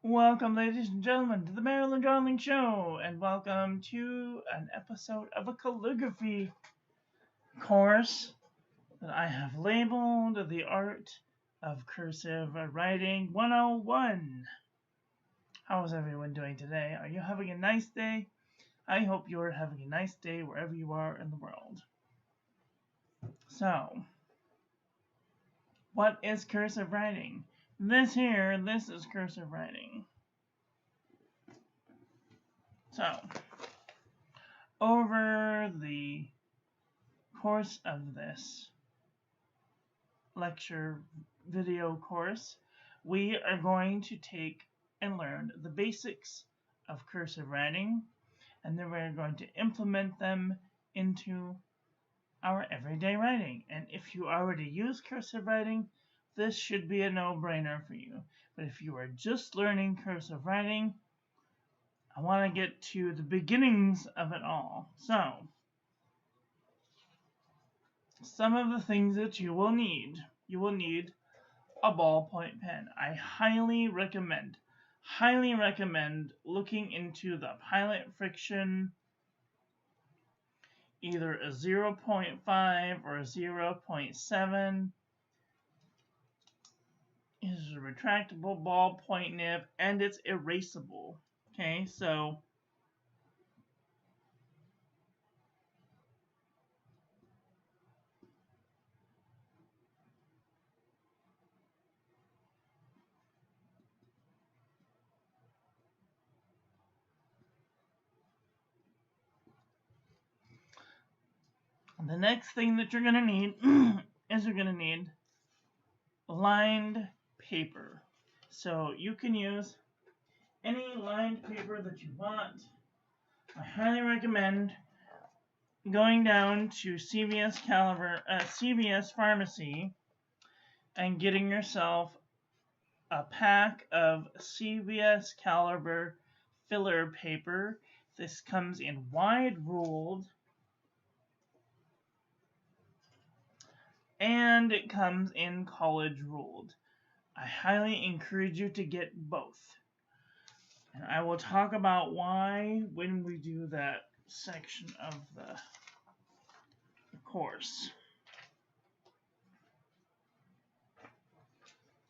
Welcome, ladies and gentlemen, to the Marilyn Darling Show, and welcome to an episode of a calligraphy course that I have labeled the Art of Cursive Writing 101. How is everyone doing today? Are you having a nice day? I hope you're having a nice day wherever you are in the world. So, what is cursive writing? This is cursive writing. So, over the course of this lecture video course, we are going to take and learn the basics of cursive writing, and then we're going to implement them into our everyday writing. And if you already use cursive writing, this should be a no-brainer for you. But if you are just learning cursive writing, I want to get to the beginnings of it all. So, some of the things that you will need a ballpoint pen. I highly recommend looking into the Pilot Friction, either a 0.5 or a 0.7. It is a retractable ballpoint nib, and it's erasable. Okay, so the next thing that you're going to need is you're going to need lined paper. So you can use any lined paper that you want. I highly recommend going down to CVS Pharmacy and getting yourself a pack of CVS Caliber filler paper. This comes in wide ruled, and it comes in college ruled. I highly encourage you to get both. And I will talk about why when we do that section of the course.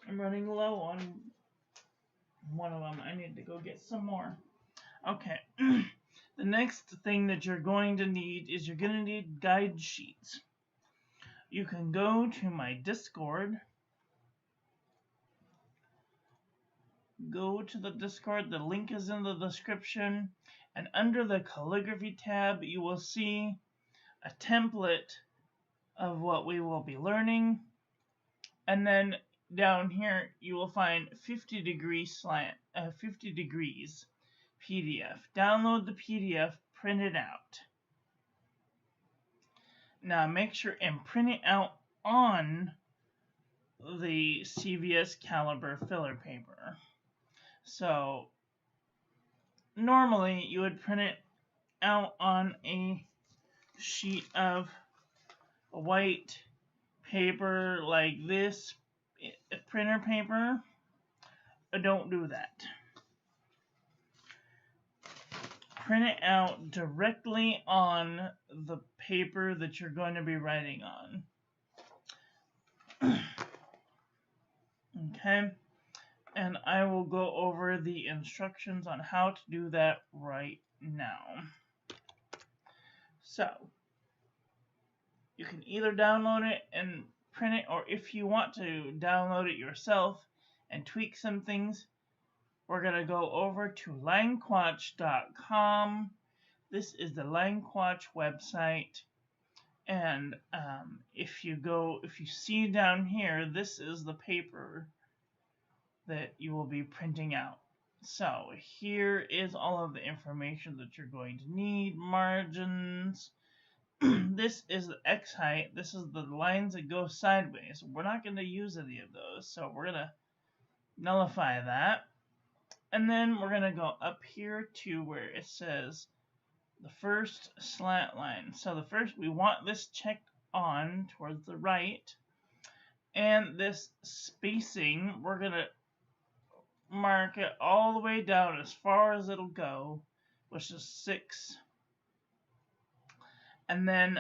I'm running low on one of them. I need to go get some more. Okay. The next thing that you're going to need is you're going to need guide sheets. You can go to my Discord. Go to the Discord. The link is in the description. And under the calligraphy tab, you will see a template of what we will be learning. And then down here, you will find 50 degrees PDF. Download the PDF, print it out. Now make sure and print it out on the CVS Caliber filler paper. So normally you would print it out on a sheet of white paper like this, printer paper. Don't do that. Print it out directly on the paper that you're going to be writing on. Okay, and I will go over the instructions on how to do that right now. So, you can either download it and print it, or if you want to download it yourself and tweak some things, we're going to go over to langquatch.com. This is the Langquatch website. And if you see down here, this is the paper that you will be printing out. So here is all of the information that you're going to need. Margins. This is the X height. This is the lines that go sideways. We're not going to use any of those, so we're going to nullify that. And then we're going to go up here to where it says the first slant line. So the first, we want this checked on towards the right. And this spacing, we're going to mark it all the way down as far as it'll go, which is 6. And then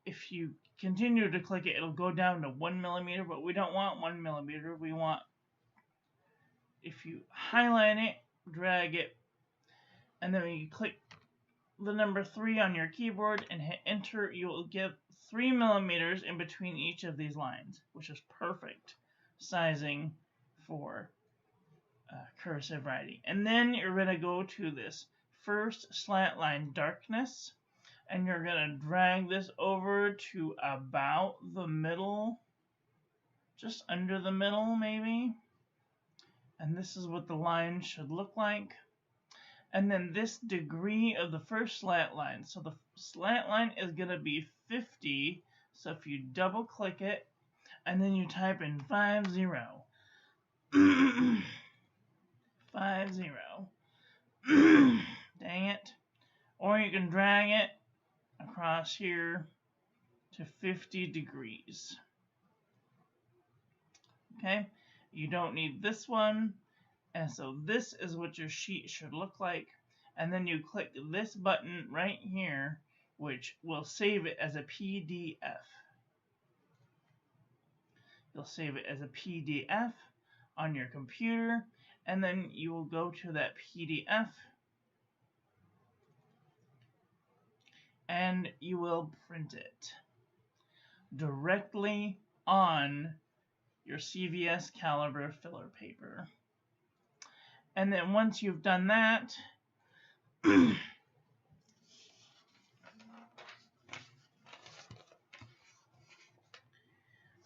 if you continue to click it, it'll go down to 1 millimeter, but we don't want 1 millimeter. We want, if you highlight it, drag it, and then when you click the number 3 on your keyboard and hit enter, you will get 3 millimeters in between each of these lines, which is perfect sizing for cursive writing. And then you're going to go to this first slant line darkness, and you're going to drag this over to about the middle, just under the middle maybe. And this is what the line should look like. And then this degree of the first slant line. So the slant line is going to be 50. So if you double click it, and then you type in 50. 50. Dang it. Or you can drag it across here to 50 degrees. Okay, you don't need this one. And so this is what your sheet should look like. And then you click this button right here, which will save it as a PDF. You'll save it as a PDF on your computer, and then you will go to that PDF and you will print it directly on your CVS caliber filler paper. And then once you've done that,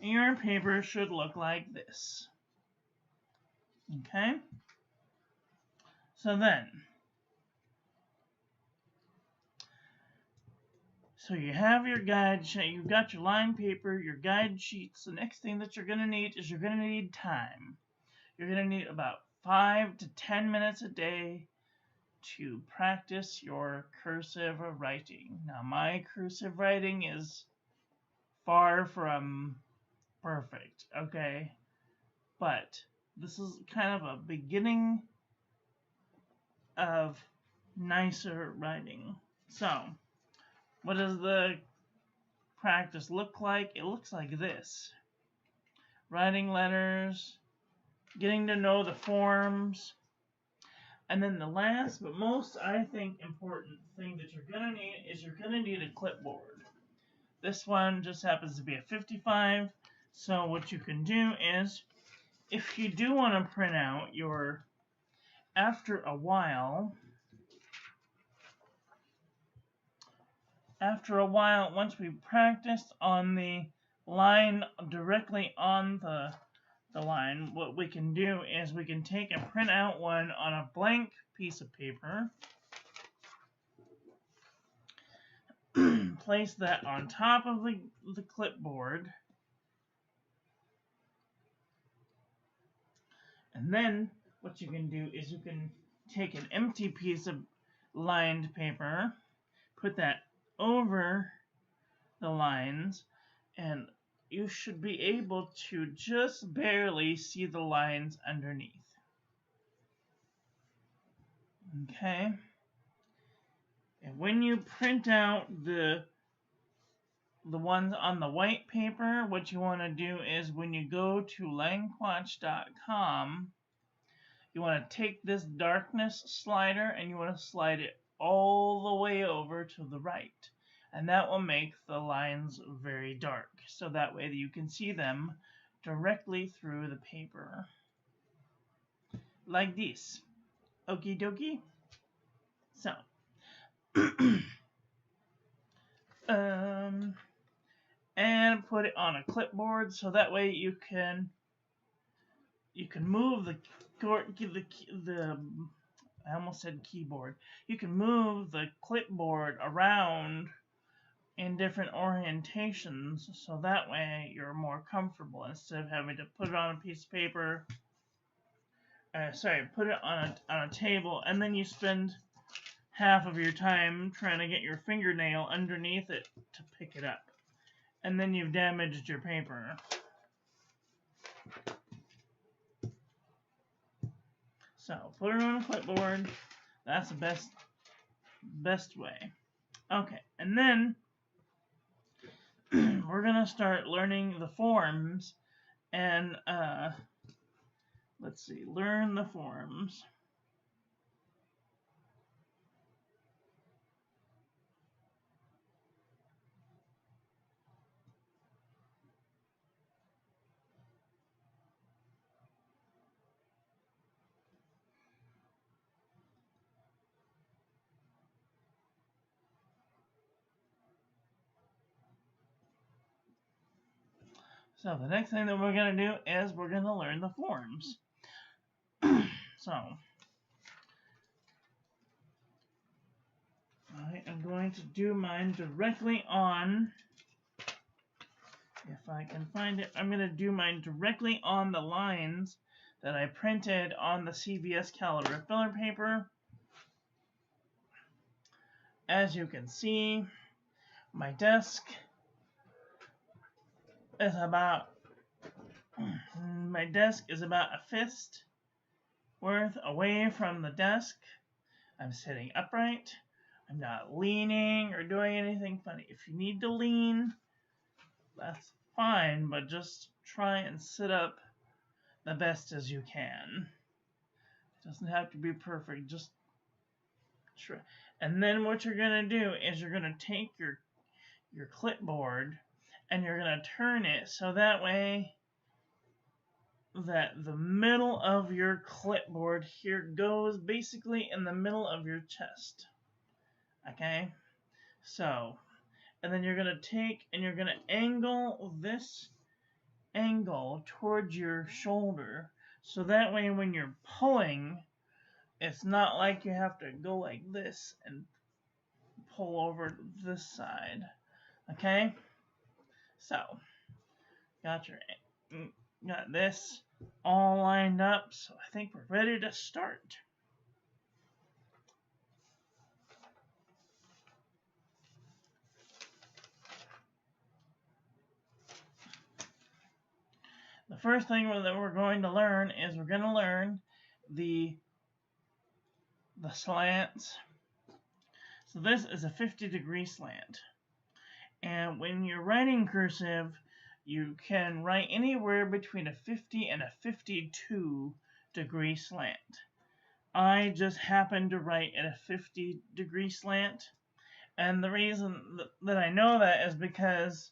your paper should look like this. Okay? So you have your guide sheet, you've got your line paper, your guide sheets. The next thing that you're going to need is you're going to need time. You're going to need about 5 to 10 minutes a day to practice your cursive writing. Now, my cursive writing is far from perfect, okay? But this is kind of a beginning of nicer writing. So, what does the practice look like? It looks like this. Writing letters, getting to know the forms, and then the last but most, I think, important thing that you're going to need is you're going to need a clipboard. This one just happens to be a 55, so what you can do is, if you do want to print out your, after a while, once we practiced on the line directly on the line, what we can do is we can take and print out one on a blank piece of paper, place that on top of the clipboard, and then what you can do is you can take an empty piece of lined paper, put that over the lines, and you should be able to just barely see the lines underneath. Okay? And when you print out the ones on the white paper, what you want to do is when you go to langquatch.com, you want to take this darkness slider and you want to slide it all the way over to the right. And that will make the lines very dark, so that way you can see them directly through the paper. Like this. Okie dokie. So, and put it on a clipboard, so that way you can move the I almost said keyboard. You can move the clipboard around in different orientations, so that way you're more comfortable instead of having to put it on a piece of paper. Put it on a table, and then you spend half of your time trying to get your fingernail underneath it to pick it up, and then you've damaged your paper. So put it on a clipboard. That's the best way. Okay, and then we're gonna start learning the forms, and let's see, learn the forms. So the next thing that we're going to do is we're going to learn the forms. So I am going to do mine directly on, if I can find it, I'm going to do mine directly on the lines that I printed on the CVS caliber filler paper. As you can see, my desk is about a fist worth away from the desk. I'm sitting upright. I'm not leaning or doing anything funny. If you need to lean, that's fine, but just try and sit up the best as you can. It doesn't have to be perfect, just try. And then what you're going to do is you're going to take your clipboard and you're going to turn it so that way that the middle of your clipboard here goes basically in the middle of your chest. Okay? So, and then you're going to take and you're going to angle this angle towards your shoulder so that way when you're pulling, it's not like you have to go like this and pull over this side. Okay? So, got this all lined up, so I think we're ready to start. The first thing that we're going to learn is we're going to learn the slants. So this is a 50-degree slant. And when you're writing cursive, you can write anywhere between a 50 and a 52-degree slant. I just happen to write at a 50-degree slant. And the reason that I know that is because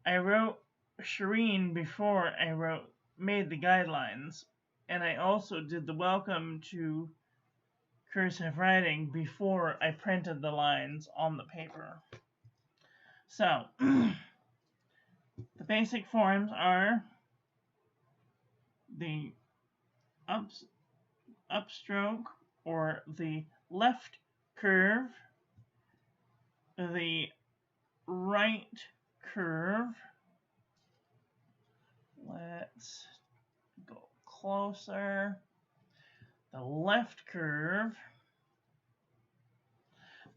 I wrote Shireen before I made the guidelines. And I also did the welcome to cursive writing before I printed the lines on the paper. So, the basic forms are the upstroke or the left curve, the right curve. Let's go closer. The left curve,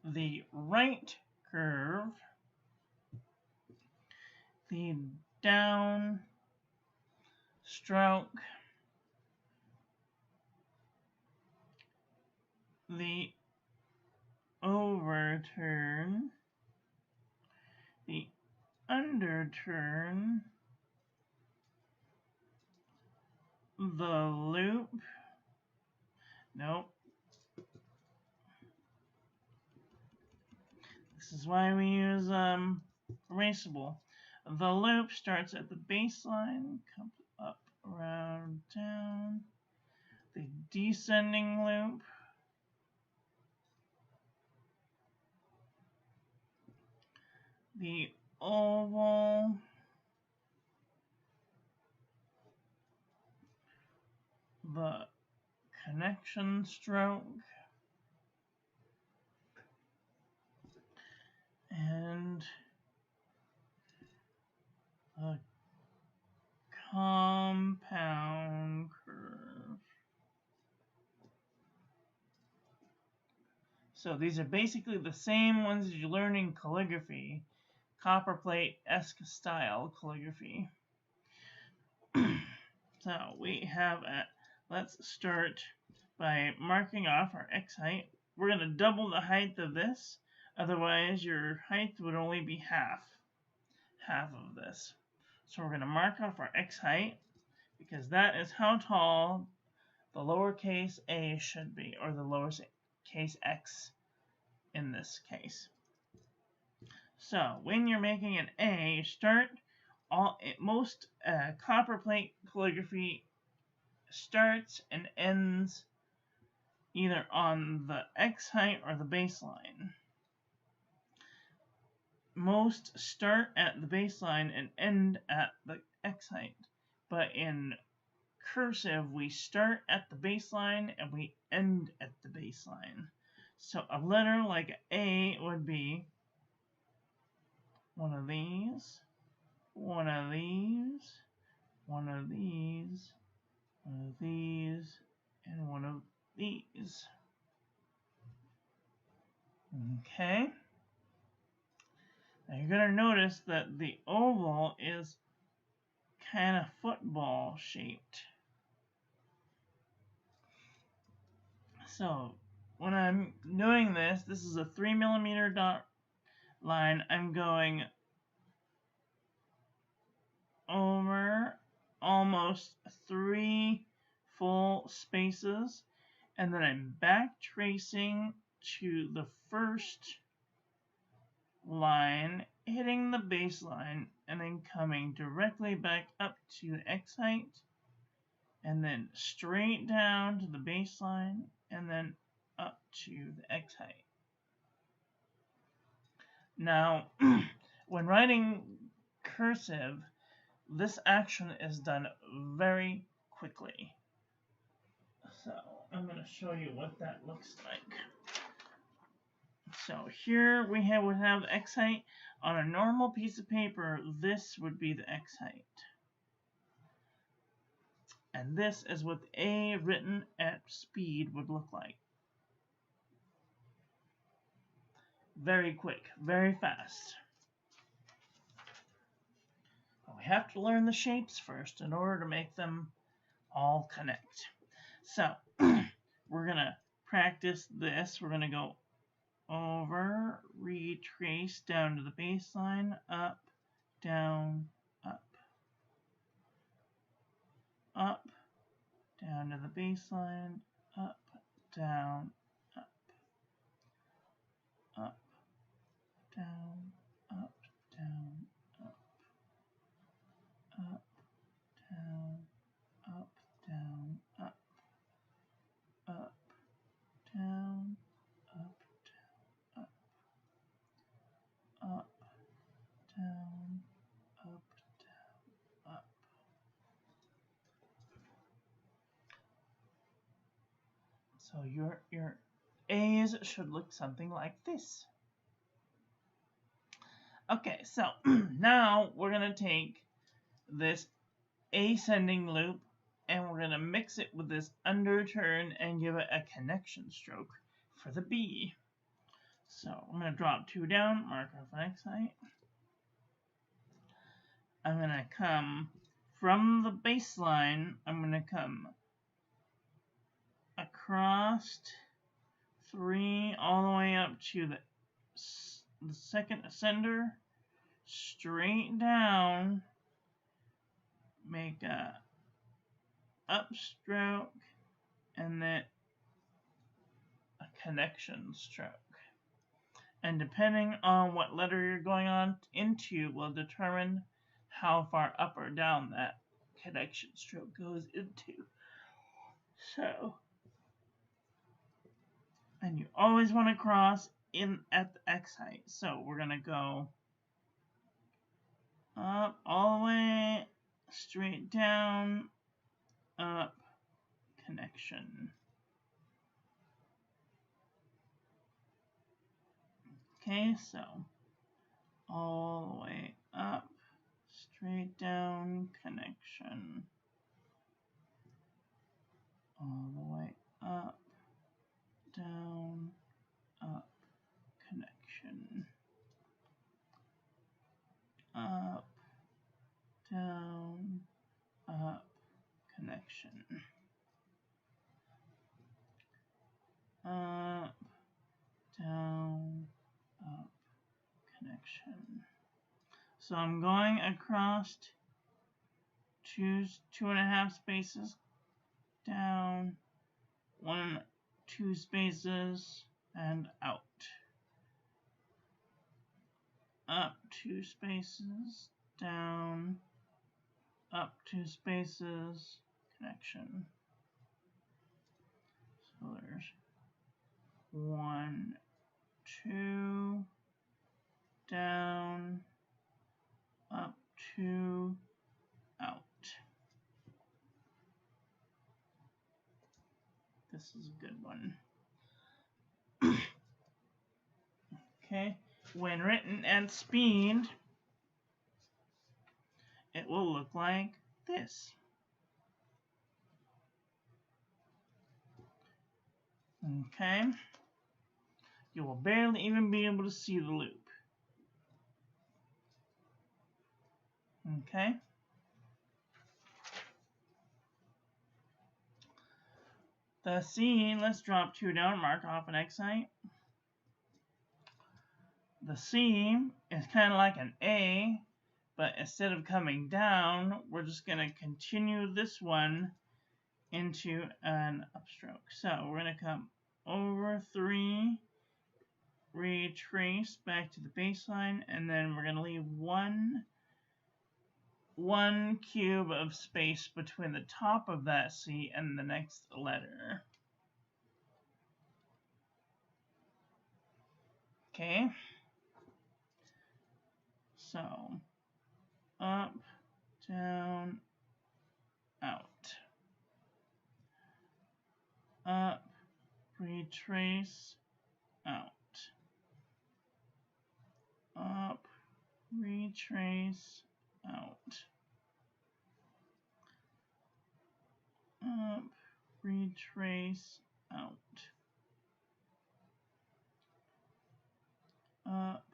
the right curve, the down stroke, the overturn, the underturn, the loop, nope. This is why we use erasable. The loop starts at the baseline, comes up, around, down. The descending loop. The oval. The connection stroke. And the compound curve. So these are basically the same ones that you learn in calligraphy, copperplate-esque style calligraphy. So we have let's start by marking off our X height. We're going to double the height of this, otherwise your height would only be half of this. So we're going to mark off our X height, because that is how tall the lowercase a should be, or the lowercase x in this case. So when you're making an A, most copperplate calligraphy starts and ends either on the X height or the baseline. Most start at the baseline and end at the X height, but in cursive we start at the baseline and we end at the baseline. So a letter like A would be one of these, one of these, one of these, one of these, and one of these. Okay. Now you're going to notice that the oval is kind of football shaped. So when I'm doing this, this is a 3mm dot line. I'm going over almost 3 full spaces, and then I'm back tracing to the first line, hitting the baseline, and then coming directly back up to the X height, and then straight down to the baseline, and then up to the X height. Now, when writing cursive, this action is done very quickly. So I'm going to show you what that looks like. So here we would have the X height. On a normal piece of paper, this would be the X height. And this is what the A written at speed would look like. Very quick, very fast. But we have to learn the shapes first in order to make them all connect. So we're going to practice this. We're going to go over, retrace down to the baseline, up, down, up, up, down to the baseline, up, down, up, up, down, up, down, up, up, down, up, down, up, up, down, up, up, down, up, down, up. So your A's should look something like this. Okay, so now we're going to take this ascending loop and we're going to mix it with this underturn and give it a connection stroke for the B. So I'm going to drop 2 down, mark off an X height. I'm going to come from the baseline, I'm going to come across 3 all the way up to the second ascender, straight down, make a upstroke, and then a connection stroke. And depending on what letter you're going on into will determine how far up or down that connection stroke goes into. So, and you always want to cross in at the X height. So we're going to go up all the way, straight down, up, connection. Okay, so all the way up, straight down, connection. All the way up, down, up, connection. Up, down, up, connection. up, down, up, connection. So I'm going across 2.5 spaces, down, 2 spaces, and out. Up 2 spaces, down, up 2 spaces, connection. So there's 1, 2, down, up 2, out. This is a good one. Okay, when written at speed, it will look like this. Okay, you will barely even be able to see the loop. Okay, the C, let's drop 2 down, mark off an exit. The C is kind of like an A, but instead of coming down, we're just going to continue this one into an upstroke. So we're going to come over 3, retrace back to the baseline, and then we're going to leave one cube of space between the top of that C and the next letter. Okay, so up, down, out, up, retrace, out, up, retrace, out, up, retrace, out, up,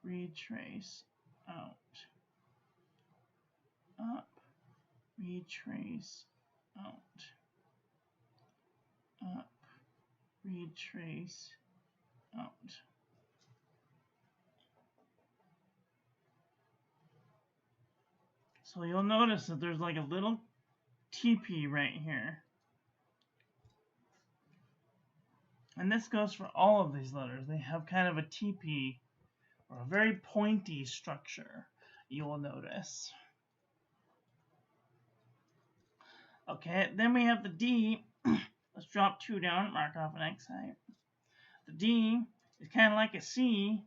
retrace, out, up, retrace, out, up, retrace, out. So you'll notice that there's like a little TP right here. And this goes for all of these letters. They have kind of a TP, or a very pointy structure, you will notice. Okay, then we have the D. Let's drop 2 down, mark off an exit. The D is kind of like a C,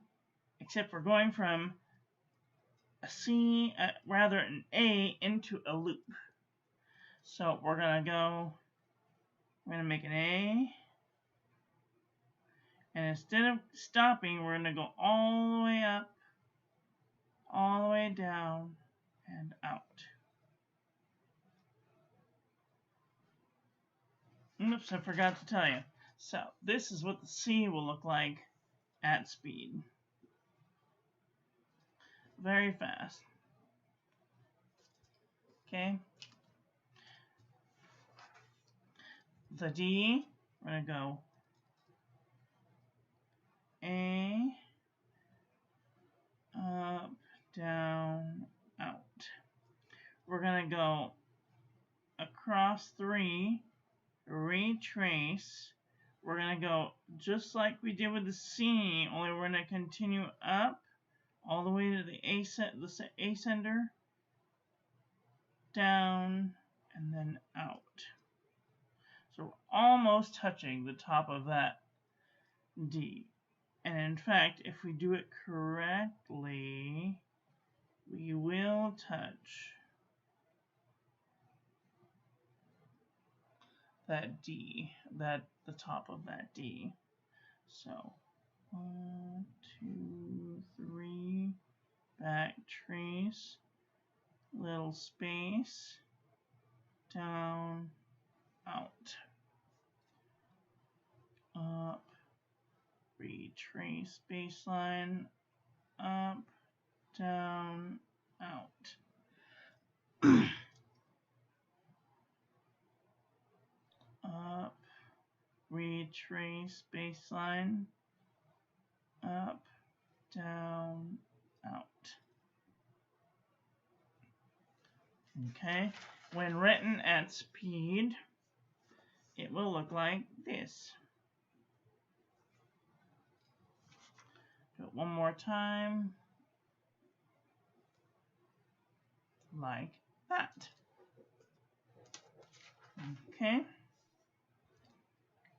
except we're going from a C, rather an A, into a loop. So we're going to make an A, and instead of stopping, we're going to go all the way up, all the way down, and out. Oops, I forgot to tell you. So this is what the C will look like at speed. Very fast. Okay. The D, we're going to go A, up, down, out. We're going to go across 3, retrace. We're going to go just like we did with the C, only we're going to continue up all the way to the A center, down, and then out. So we're almost touching the top of that D. And in fact, if we do it correctly, we will touch that D, the top of that D. So 1, 2, 3, back trace, little space, down, out, up, retrace baseline, up, down, out. Up, retrace baseline, up, down, out. Okay, when written at speed, it will look like this. Do it one more time, like that. Okay.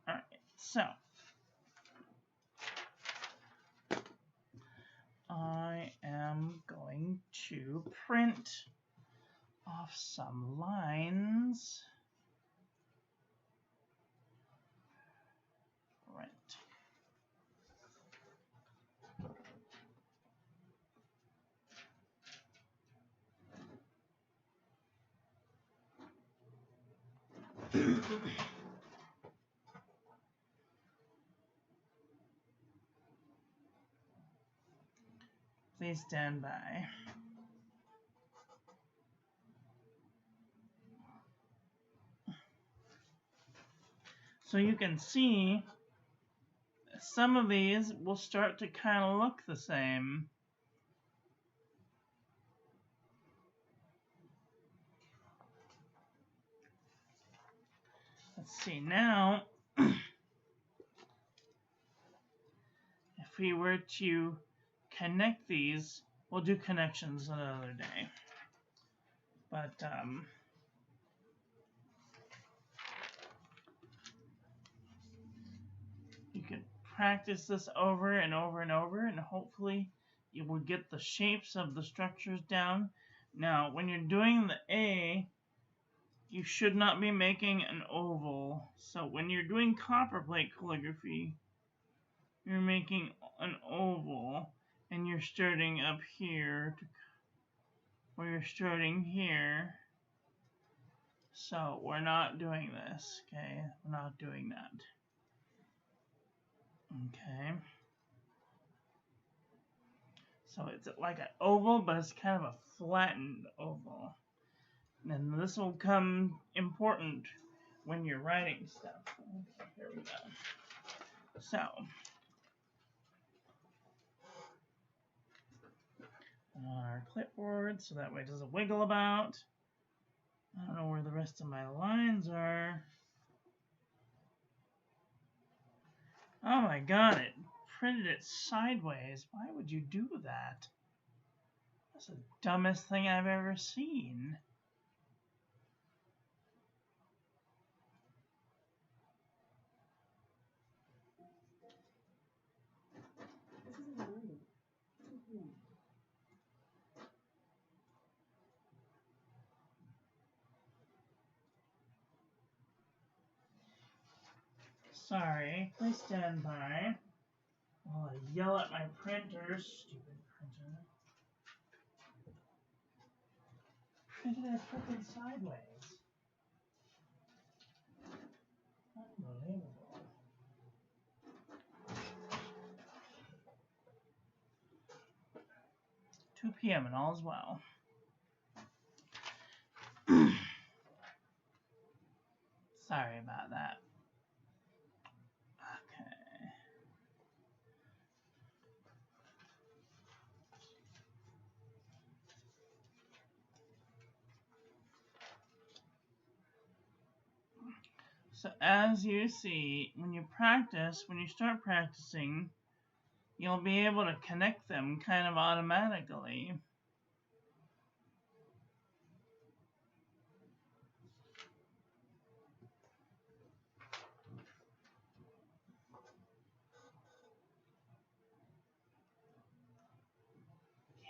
All right, so I am going to print off some lines. Print. Please stand by. So you can see some of these will start to kind of look the same. Let's see now. If we were to connect these, we'll do connections another day. But you can practice this over and over and over, and hopefully you will get the shapes of the structures down. Now, when you're doing the A, you should not be making an oval. So when you're doing copperplate calligraphy, you're making an oval, and you're starting up here, or you're starting here. So we're not doing this, okay? We're not doing that. Okay. So it's like an oval, but it's kind of a flattened oval. And this will come important when you're writing stuff. Okay, here we go. So, on our clipboard, so that way it doesn't wiggle about. I don't know where the rest of my lines are. Oh my god, it printed it sideways. Why would you do that? That's the dumbest thing I've ever seen. Sorry, please stand by while I yell at my printer. Stupid printer. Printed it freaking sideways. Unbelievable. "2 p.m. and all is well." Sorry about that. Okay. So as you see, when you start practicing, you'll be able to connect them kind of automatically.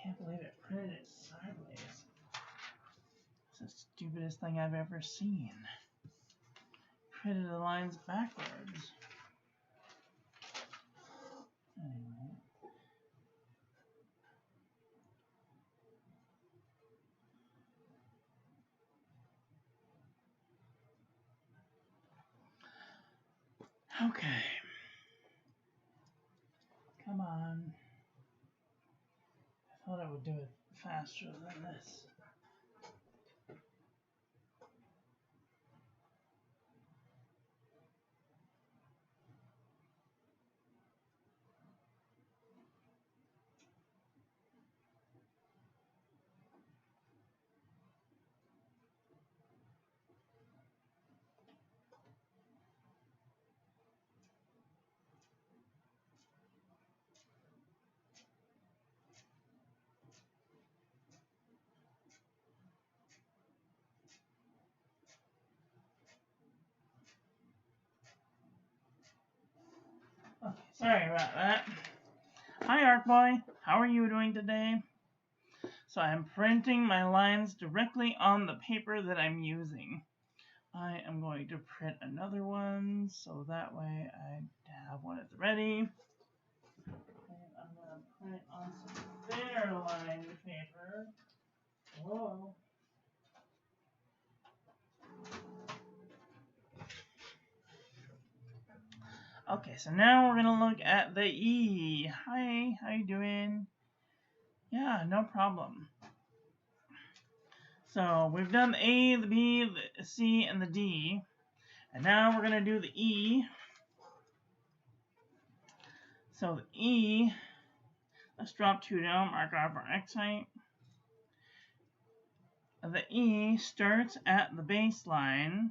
Can't believe it printed it sideways. It's the stupidest thing I've ever seen. Printed the lines backwards. Anyway. Okay. Come on. I thought I would do it faster than this. Sorry about that. Hi, Art Boy. How are you doing today? So I'm printing my lines directly on the paper that I'm using. I am going to print another one so that way I have one at the ready. And I'm going to print on some thinner line paper. Whoa. Okay, so now we're going to look at the E. Hi, how you doing? Yeah, no problem. So we've done the A, the B, the C, and the D. And now we're going to do the E. So the E, let's drop 2 down, mark off our X height. The E starts at the baseline.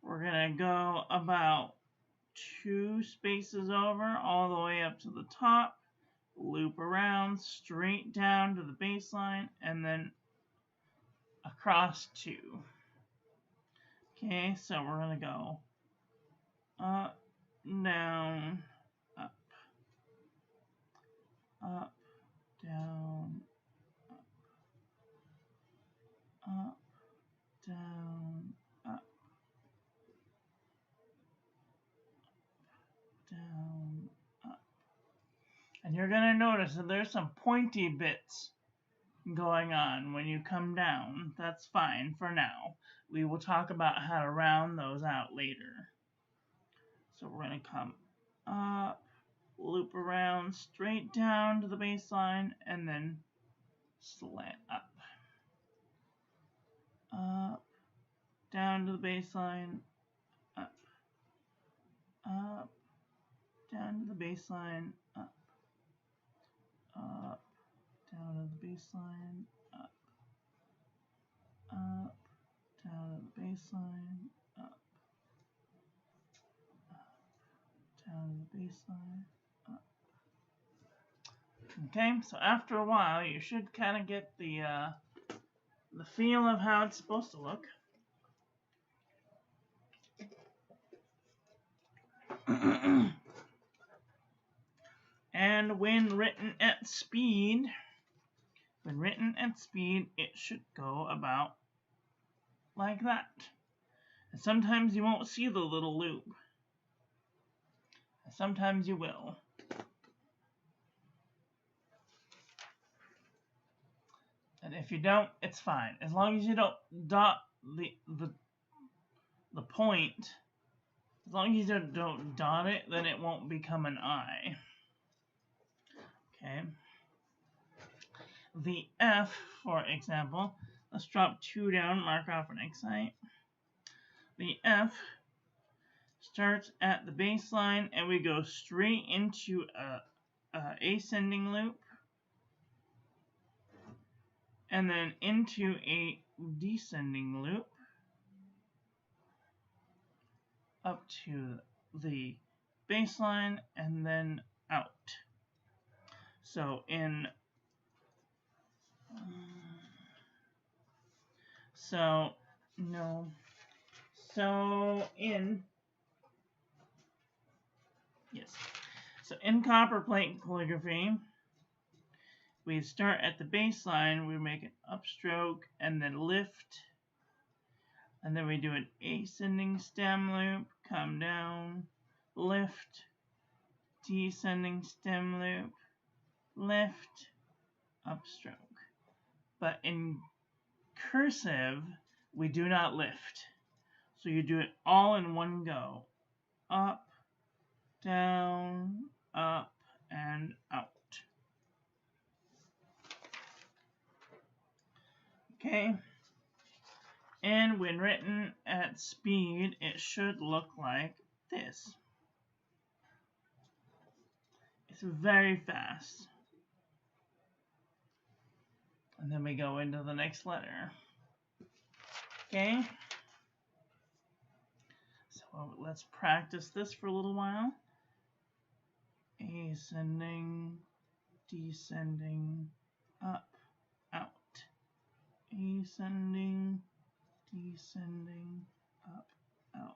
We're going to go about 2 spaces over all the way up to the top, loop around straight down to the baseline, and then across 2. Okay, so we're going to go up, down, up, up, down, up, down, up, down, up. And you're going to notice that there's some pointy bits going on when you come down. That's fine for now. We will talk about how to round those out later. So we're going to come up, loop around, straight down to the baseline, and then slant up. Up, down to the baseline, up, up, down to the baseline, up, up, down to the baseline, up, up, down to the baseline, up, up, down to the baseline, up. Okay, so after a while, you should kind of get the feel of how it's supposed to look. And when written at speed, it should go about like that. And sometimes you won't see the little loop. And sometimes you will. And if you don't, it's fine. As long as you don't dot the point, as long as you don't dot it, then it won't become an I. Okay. The F, for example, let's drop 2 down, mark off an X height. The F starts at the baseline and we go straight into a ascending loop and then into a descending loop up to the baseline and then out. So in in copperplate calligraphy, we start at the baseline, we make an upstroke and then lift, and then we do an ascending stem loop, come down, lift, descending stem loop, lift, upstroke. But in cursive, we do not lift. So you do it all in one go. Up, down, up, and out. Okay. And when written at speed, it should look like this. It's very fast. And then we go into the next letter. Okay. So let's practice this for a little while. Ascending, descending, up, out. Ascending, descending, up, out.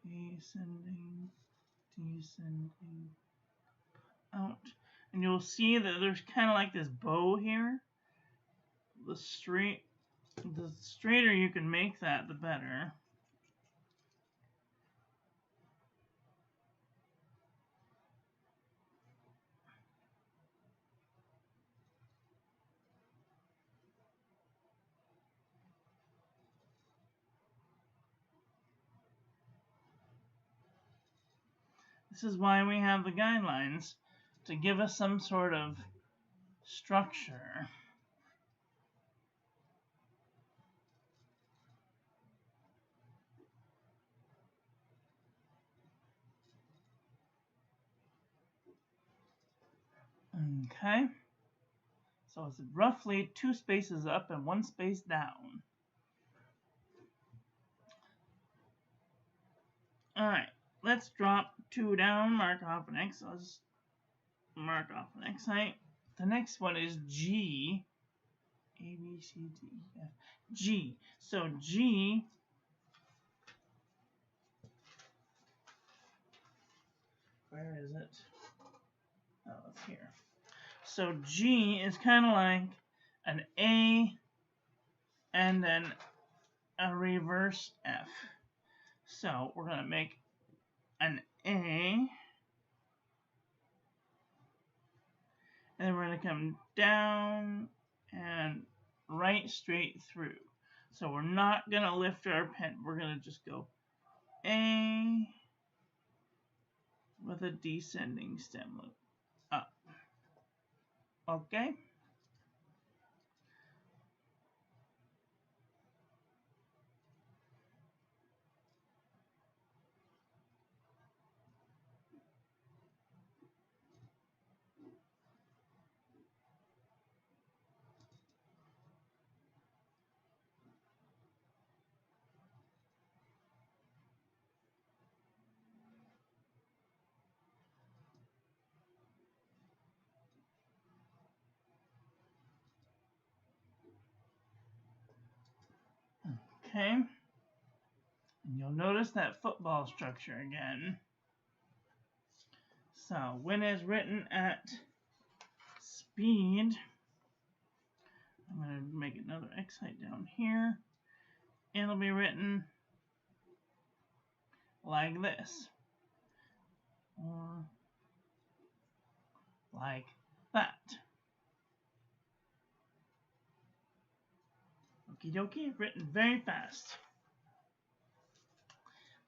Ascending, descending out. And you'll see that there's kind of like this bow here. The straighter you can make that, the better. This is why we have the guidelines, to give us some sort of structure. Okay, so it's roughly 2 spaces up and 1 space down. Alright, let's drop 2 down, mark off an X. Let's mark off an X height. The next one is G. A, B, C, D, F, G. So G, where is it? Oh, it's here. So G is kind of like an A and then a reverse F. So we're going to make an A, and then we're going to come down and right straight through. So we're not going to lift our pen. We're going to just go A with a descending stem loop up. Okay? Okay? And you'll notice that football structure again. So when it's written at speed, I'm going to make another X height down here. It'll be written like this, or like that. Okie dokie, written very fast.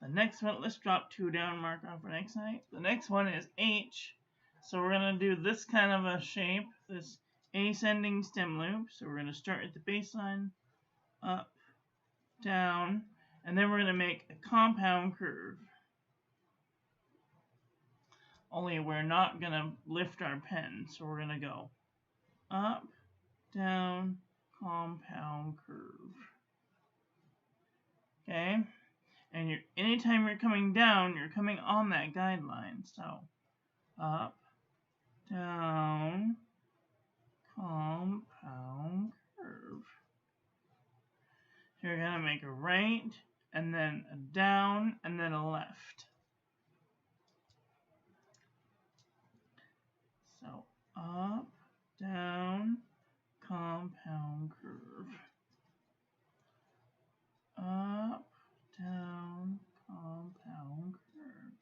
The next one, let's drop 2 down, mark off an X height. The next one is H. So we're going to do this kind of a shape, this ascending stem loop. So we're going to start at the baseline, up, down, and then we're going to make a compound curve. Only we're not going to lift our pen, so we're going to go up, down, compound curve. Okay? And anytime you're coming down, you're coming on that guideline. So, up, down, compound curve. So you're going to make a right, and then a down, and then a left. So, up, down, compound curve. Up, down, compound curve.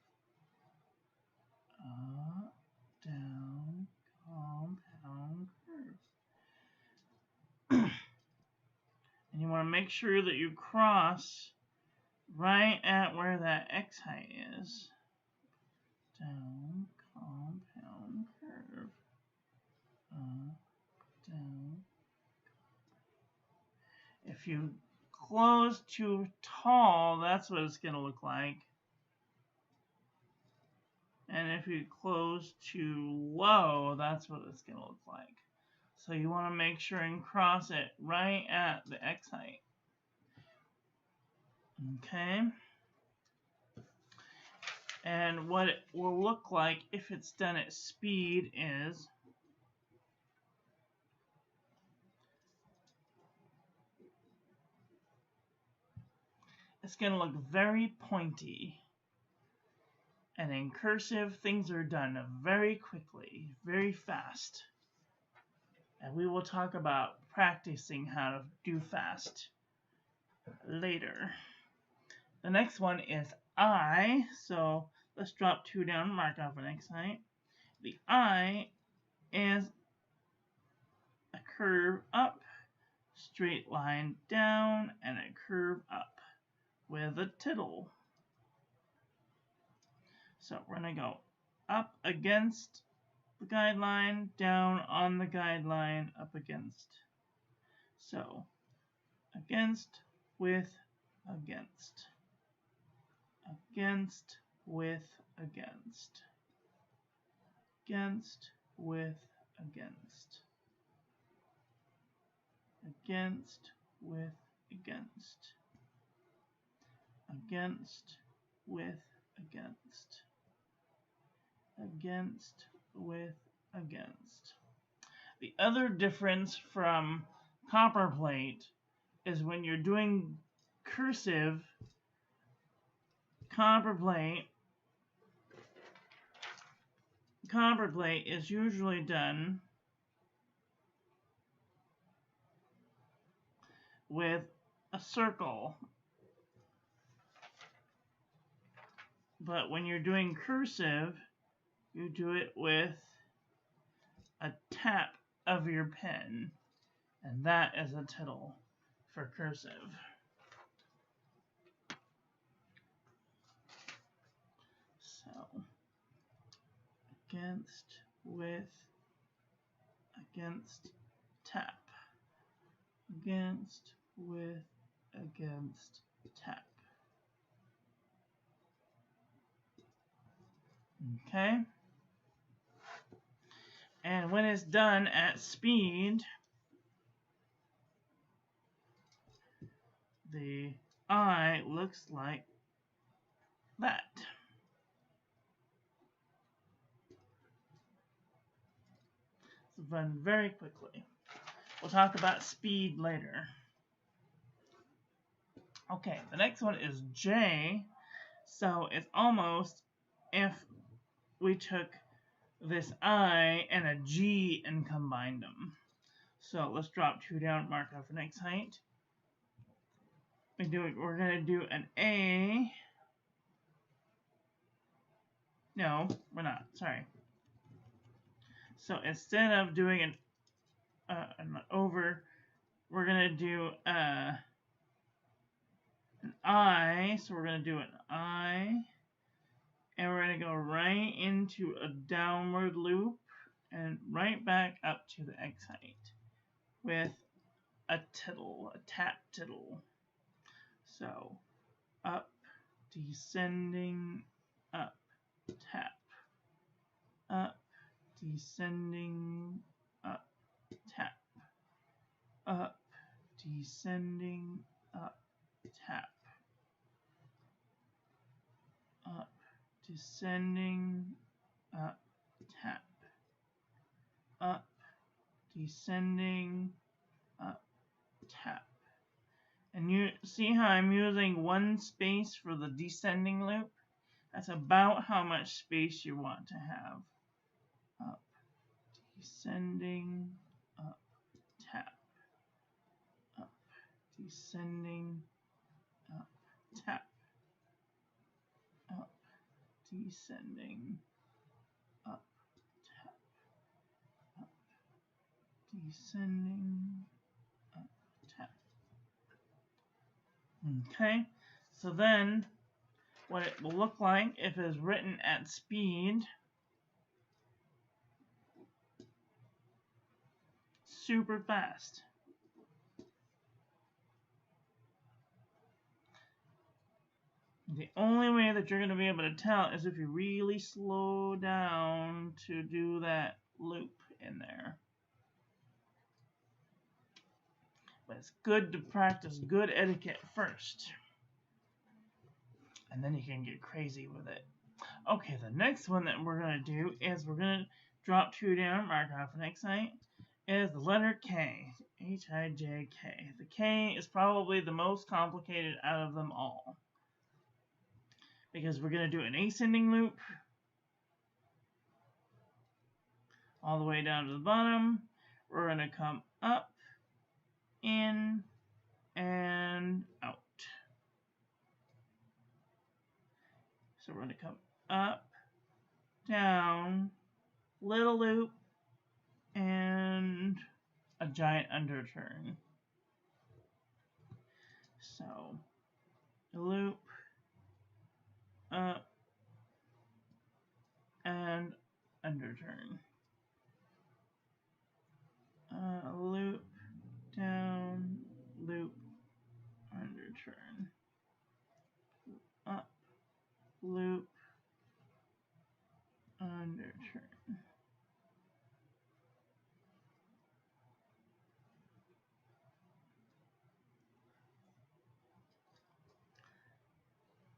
Up, down, compound curve. And you want to make sure that you cross right at where that X height is. Down, compound curve. Up, down. If you close too tall, that's what it's going to look like. And if you close too low, that's what it's going to look like. So you want to make sure and cross it right at the X height. Okay? And what it will look like if it's done at speed is it's going to look very pointy. And in cursive, things are done very quickly, very fast. And we will talk about practicing how to do fast later. The next one is I. So let's drop 2 down, mark off an X height. The I is a curve up, straight line down, and a curve up with a tittle. So we're going to go up against the guideline, down on the guideline, up against. So against, with, against. Against, with, against. Against, with, against. Against, with, against. Against, with, against. Against, with, against. The other difference from copperplate is when you're doing cursive, copperplate is usually done with a circle. But when you're doing cursive, you do it with a tap of your pen, and that is a tittle for cursive. So, against, with, against, tap. Against, with, against, tap. Okay? And when it's done at speed, the I looks like that. It's run very quickly. We'll talk about speed later. Okay, the next one is J. So it's almost if we took this I and a G and combined them. So let's drop 2 down, mark off the next height. We're going to do an A. No, we're not. Sorry. So instead of doing an over, we're going to do an I. So we're going to do an I. And we're going to go right into a downward loop and right back up to the X height with a tittle, a tap tittle. So up, descending, up, tap, up, descending, up, tap, up, descending, up, tap, up, descending, up, tap, up, descending, up, tap. And you see how I'm using one space for the descending loop? That's about how much space you want to have. Up, descending, up, tap, up, descending, up, tap, up, descending, up, tap, up, descending, up, tap. Okay, so then what it will look like if it is written at speed, super fast. The only way that you're going to be able to tell is if you really slow down to do that loop in there. But it's good to practice good etiquette first. And then you can get crazy with it. Okay, the next one that we're going to do is we're going to drop 2 down, mark off the next height, is the letter K. H-I-J-K. The K is probably the most complicated out of them all. because we're going to do an ascending loop all the way down to the bottom. We're going to come up, in, and out. So we're going to come up, down, little loop, and a giant underturn. So, loop, up, and underturn. Loop, down, loop, underturn. Up, loop, underturn.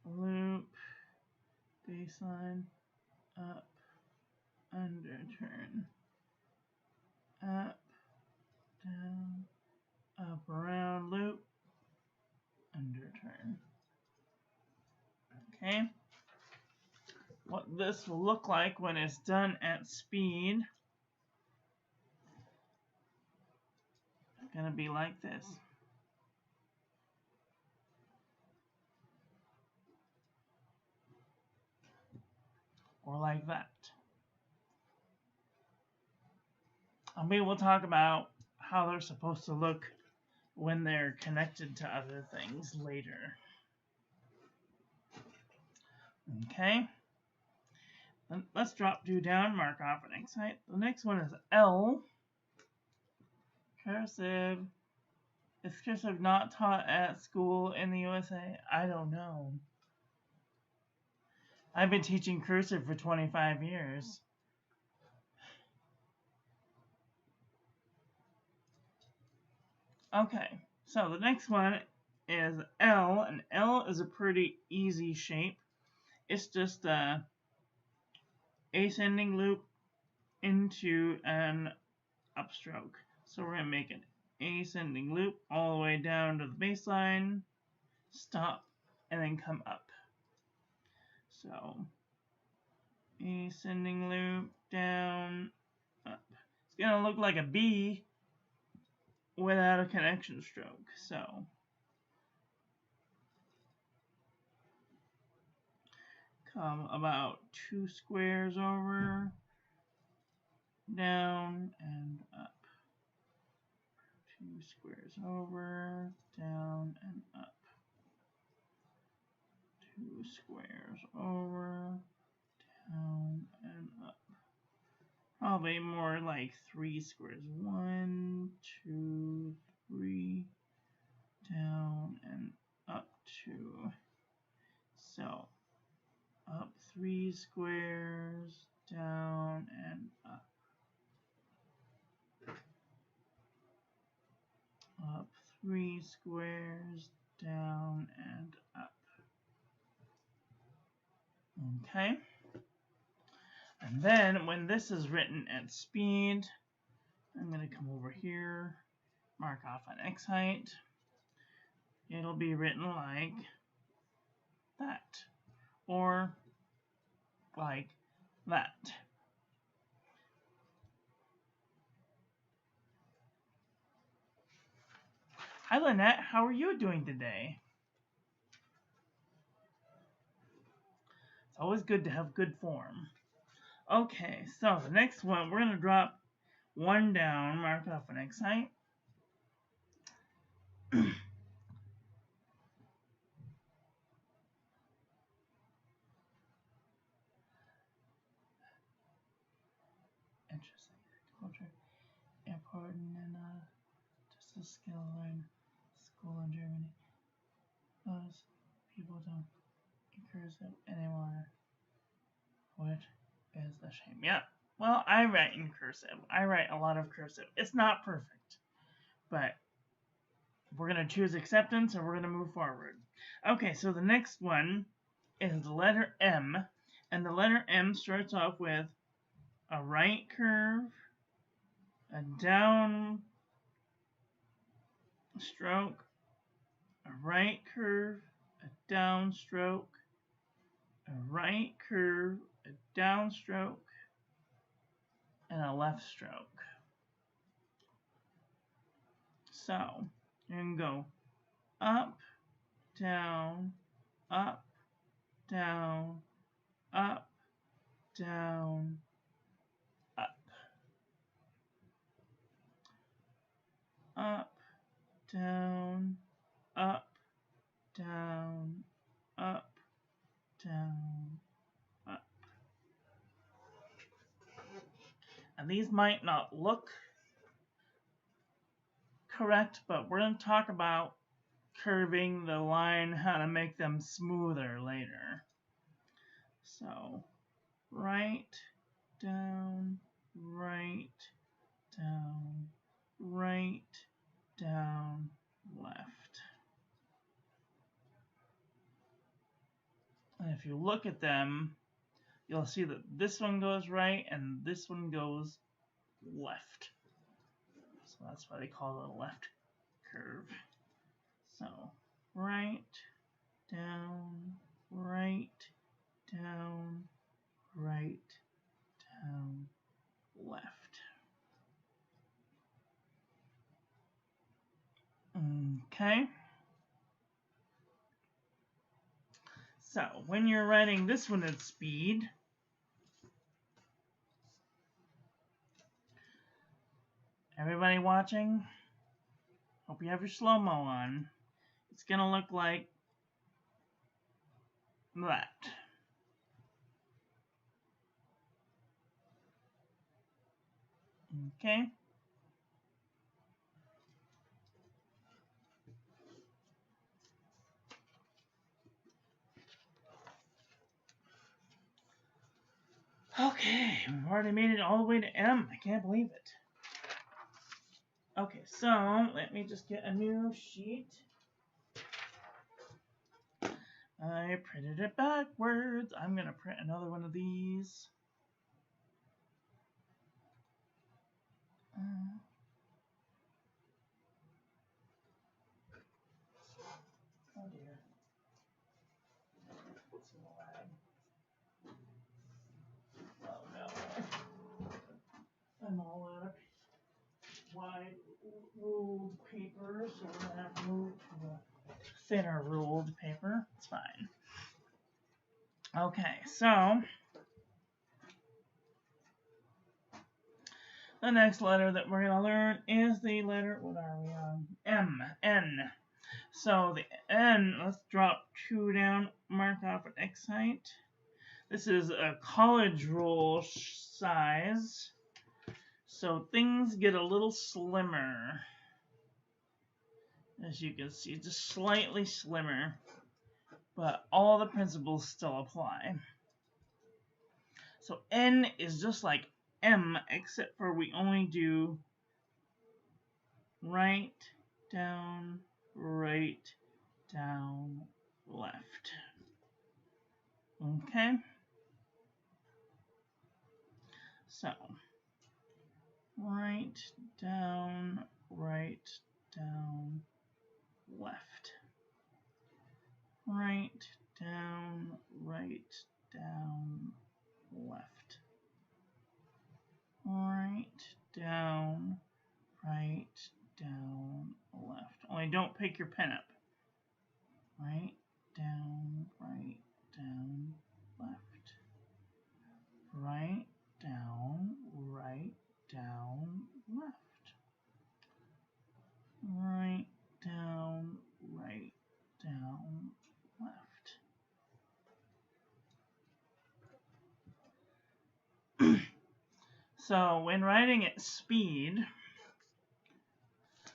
Loop, baseline, up, underturn. Up, down, up, around, loop, underturn. Okay. What this will look like when it's done at speed, it's going to be like this. Or like that. And we will talk about how they're supposed to look when they're connected to other things later. Okay. Then let's drop do down, mark off an X height. The next one is L. Cursive. Is cursive not taught at school in the USA? I don't know. I've been teaching cursive for 25 years. Okay, so the next one is L, and L is a pretty easy shape. It's just a ascending loop into an upstroke. So we're going to make an ascending loop all the way down to the baseline, stop, and then come up. So ascending loop, down, up. It's going to look like a B without a connection stroke. So come about 2 squares over, down, and up. 2 squares over, down, and up. 2 squares over, down, and up. Probably more like 3 squares. 1, 2, 3, down, and up 2. So, up 3 squares, down, and up. Up 3 squares, down, and up. Okay. And then when this is written at speed, I'm going to come over here, mark off an X height. It'll be written like that, or like that. Hi Lynette, how are you doing today? It's always good to have good form. Okay, so the next one, we're going to drop 1 down, mark off an X height. Interesting. Culture. Important and just a skill learned school in Germany. Most people don't cursive anymore. What is a shame. Yeah. Well, I write in cursive. I write a lot of cursive. It's not perfect, but we're going to choose acceptance and we're going to move forward. Okay, so the next one is the letter M, and the letter M starts off with a right curve, a down stroke, a right curve, a down stroke, a right curve, a downstroke, and a left stroke. So you can go up, down, up, down, up, down, up, up, down, up, down, up, down, up. And these might not look correct, but we're going to talk about curving the line, how to make them smoother later. So right, down, right, down, right, down, left. And if you look at them, you'll see that this one goes right and this one goes left. So that's why they call it a left curve. So right, down, right, down, right, down, left. Okay. So when you're writing this one at speed, everybody watching, hope you have your slow-mo on. It's going to look like that. Okay. Okay, we've already made it all the way to M. I can't believe it. Okay, so let me just get a new sheet. I printed it backwards. I'm going to print another one of these. Oh dear. Some lag. Oh no. I'm all out of wide ruled paper, so we're going to have to move to a thinner ruled paper. It's fine. Okay, so the next letter that we're going to learn is the letter, what are we on? M, N. So the N, let's drop 2 down, mark off an X height. This is a college rule size, so things get a little slimmer. As you can see, just slightly slimmer, but all the principles still apply. So N is just like M, except for we only do right, down, left. Okay? So, right, down, left. Right, down, left. Right, down, left. Only don't pick your pen up. Right, down, left. Right, down, left. Right, down, left. So when writing at speed,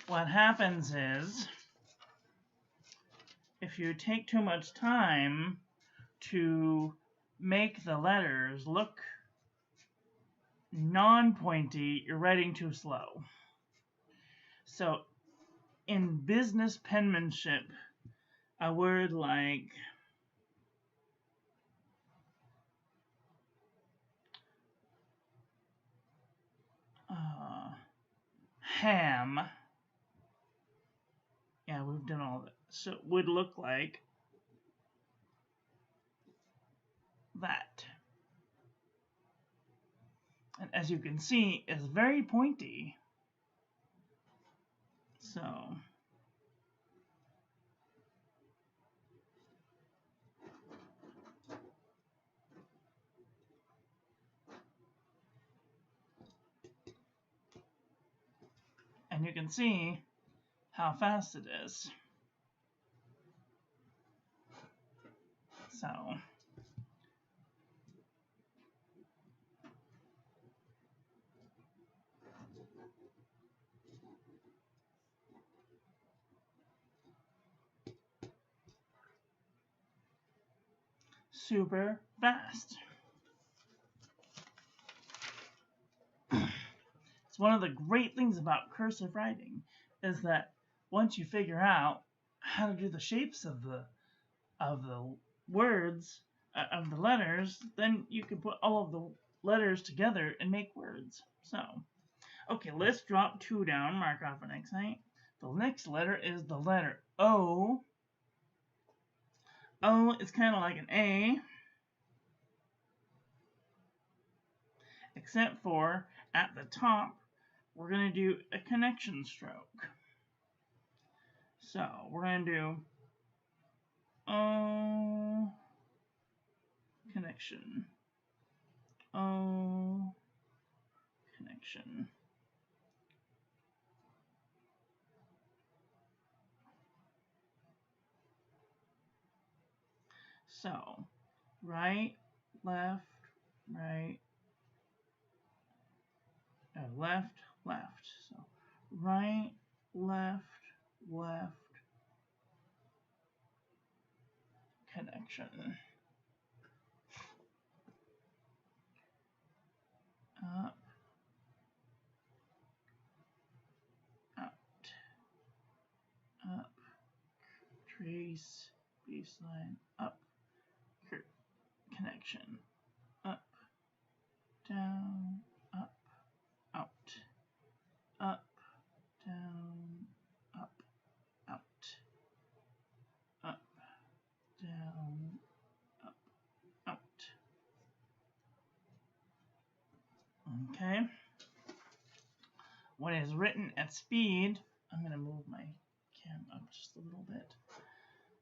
what happens is, if you take too much time to make the letters look non-pointy, you're writing too slow. So in business penmanship, a word like ham, yeah, we've done all that. So it would look like that. And as you can see, it's very pointy. So, and you can see how fast it is. So, super fast. It's one of the great things about cursive writing is that once you figure out how to do the shapes of the words of the letters, then you can put all of the letters together and make words. So, okay, let's drop 2 down, mark off an X. The next letter is the letter O. O is kind of like an A, except for at the top, we're going to do a connection stroke. So we're going to do O, connection, O, connection. So, right, left, right, left, left. So, right, left, left, connection. Up, out, up, trace, baseline, up, connection, up, down, up, out, up, down, up, out, up, down, up, out. Okay. When it's written at speed, I'm going to move my cam up just a little bit.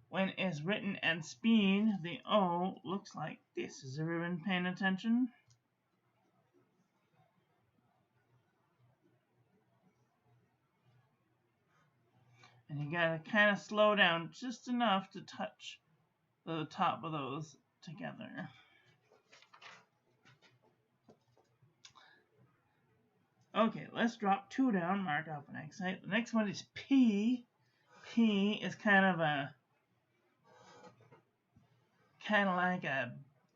When it's written at speed, the O looks like this. Has everyone paying attention? And you gotta kind of slow down just enough to touch the top of those together. Okay, let's drop 2 down, mark off an X. The next one is P. P is kind of like a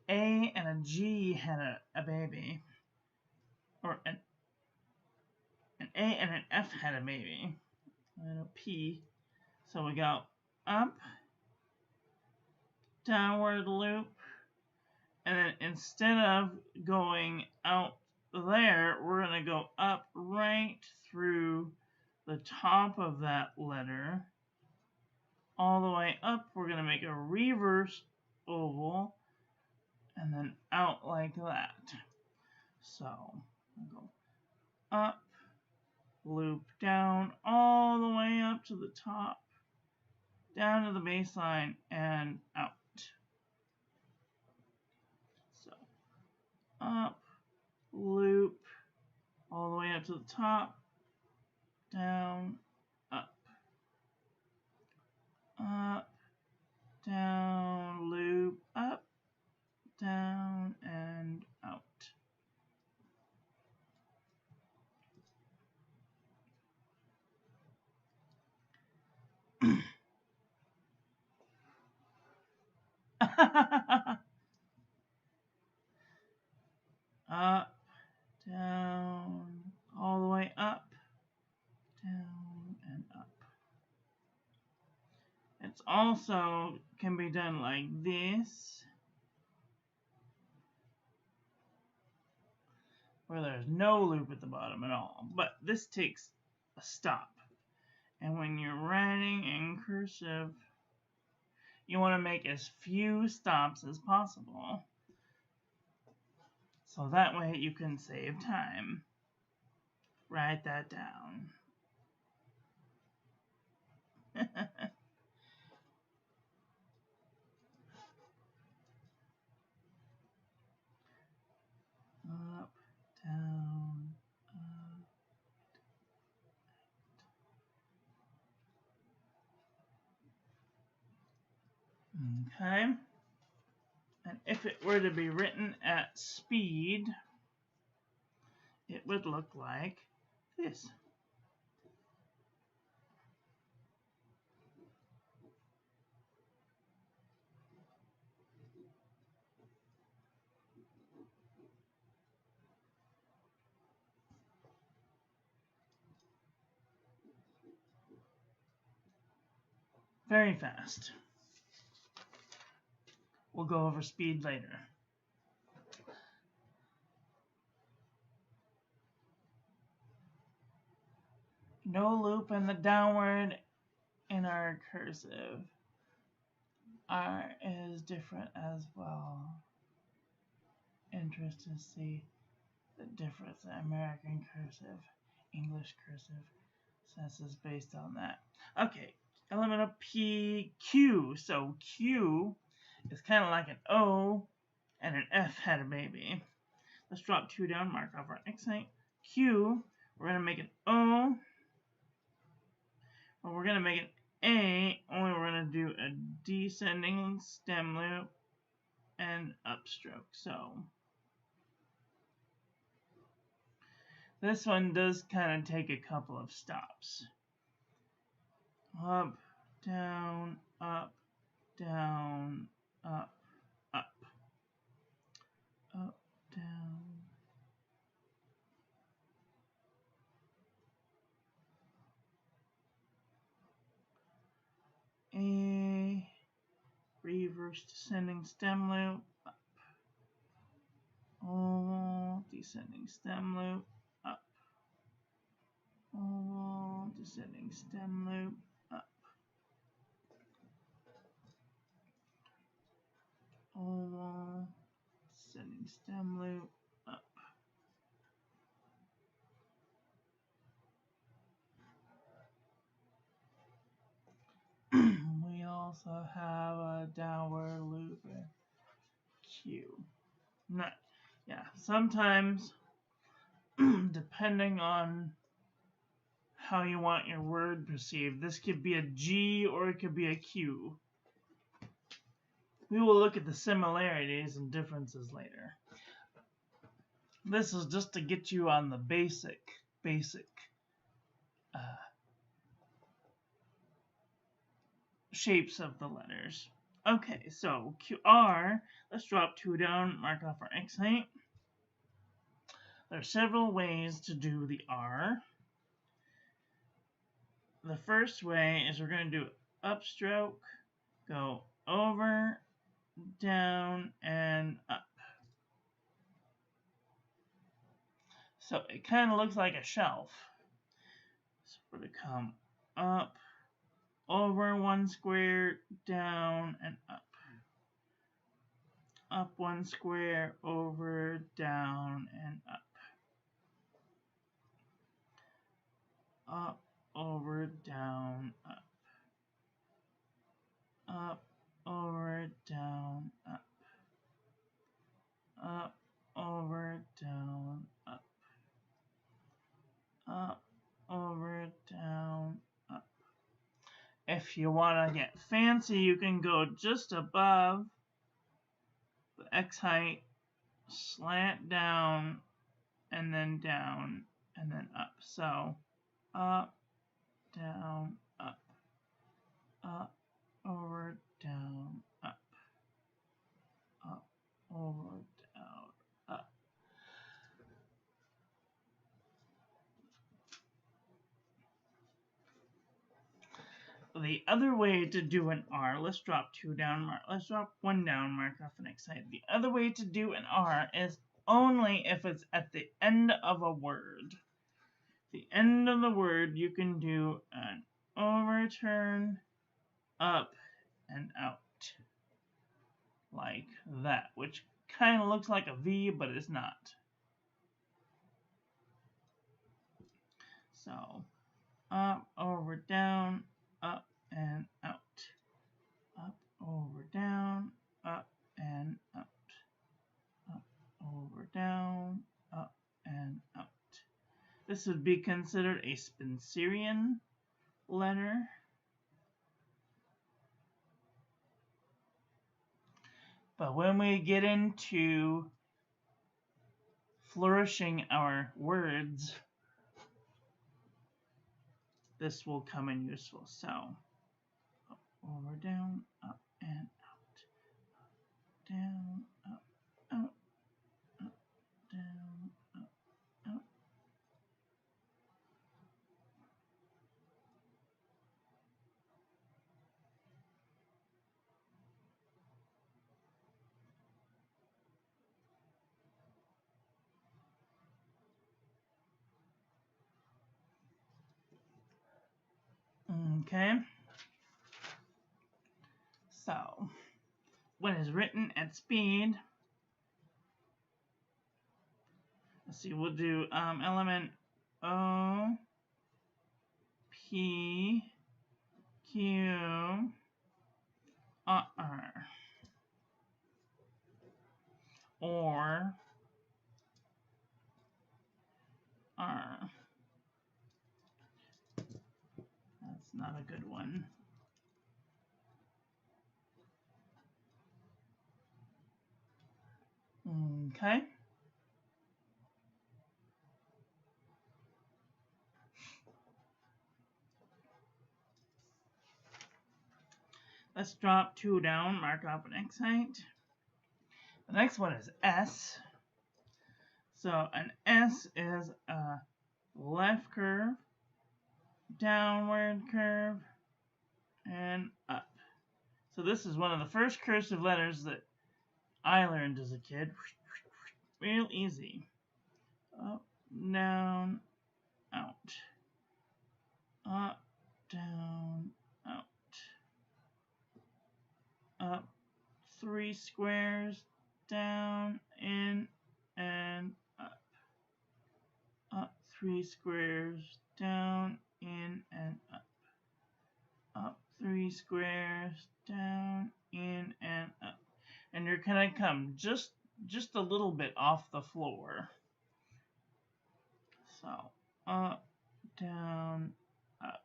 A and a G had a baby. Or an A and an F had a baby. And a P. So we go up, downward loop, and then instead of going out there, we're going to go up right through the top of that letter. All the way up, we're going to make a reverse oval, and then out like that. So, we'll go up, loop down, all the way up to the top, down to the baseline, and out. So, up, loop, all the way up to the top, down, up, down, loop, up, down, and out. Up, down, all the way up, down, and up. It's also can be done like this, where there's no loop at the bottom at all, but this takes a stop. And when you're writing in cursive, you want to make as few stops as possible. So that way you can save time. Write that down. Up, down, up. Okay. And if it were to be written at speed, it would look like this. Very fast. We'll go over speed later. No loop in the downward in our cursive. R is different as well. Interested to see the difference in American cursive, English cursive. So this is based on that. Okay, element of P, Q. So Q is kind of like an O and an F had a baby. Let's drop 2 down, mark off our accent. Q, we're going to make an O, but we're going to make an A, only we're going to do a descending stem loop and upstroke. So this one does kind of take a couple of stops. Up, down, up, down, up, up, up, down. A, reverse descending stem loop, up. Oval, descending stem loop, up. Oval, descending stem loop, up. Oval, descending stem loop, up. We also have a downward loop Q. Not, yeah, sometimes depending on how you want your word perceived, this could be a G or it could be a Q. We will look at the similarities and differences later. This is just to get you on the basic shapes of the letters. Okay, so QR, let's drop 2 down, mark off our accent. There are several ways to do the R. The first way is we're going to do upstroke, go over, down, and up. So it kind of looks like a shelf. So we're going to come up, over 1 square, down, and up. Up 1 square, over, down, and up. Up, over, down, up. Up, over, down, up. Up, over, down, up. Up, over, down, up. If you want to get fancy, you can go just above the X height, slant down, and then up. So up, down, up, up, over, down, up, up, over, down, up. The other way to do an R, let's drop 2 down, let's drop 1 down, mark off the next side. The other way to do an R is only if it's at the end of a word. The end of the word, you can do an overturn, up, and out. Like that, which kind of looks like a V, but it's not. So up, over, down, up, and out. Up, over, down, up, and out. Up, over, down, up, and out. This would be considered a Spencerian letter. But when we get into flourishing our words, this will come in useful. So, up, over, down, up, and out. Down, up, out, up, down, up, out. Okay. So, when it's written at speed, let's see, we'll do element O, P, Q, R, or R. That's not a good one. Okay. Let's drop 2 down, mark off an X height. The next one is S. So an S is a left curve, downward curve, and up. So this is one of the first cursive letters that I learned as a kid. Real easy. Up, down, out. Up, down, out. Up 3 squares, down, in, and up. Up 3 squares, down, in, and up. Up 3 squares, down, in, and up. And you're gonna come just a little bit off the floor. So up, down, up,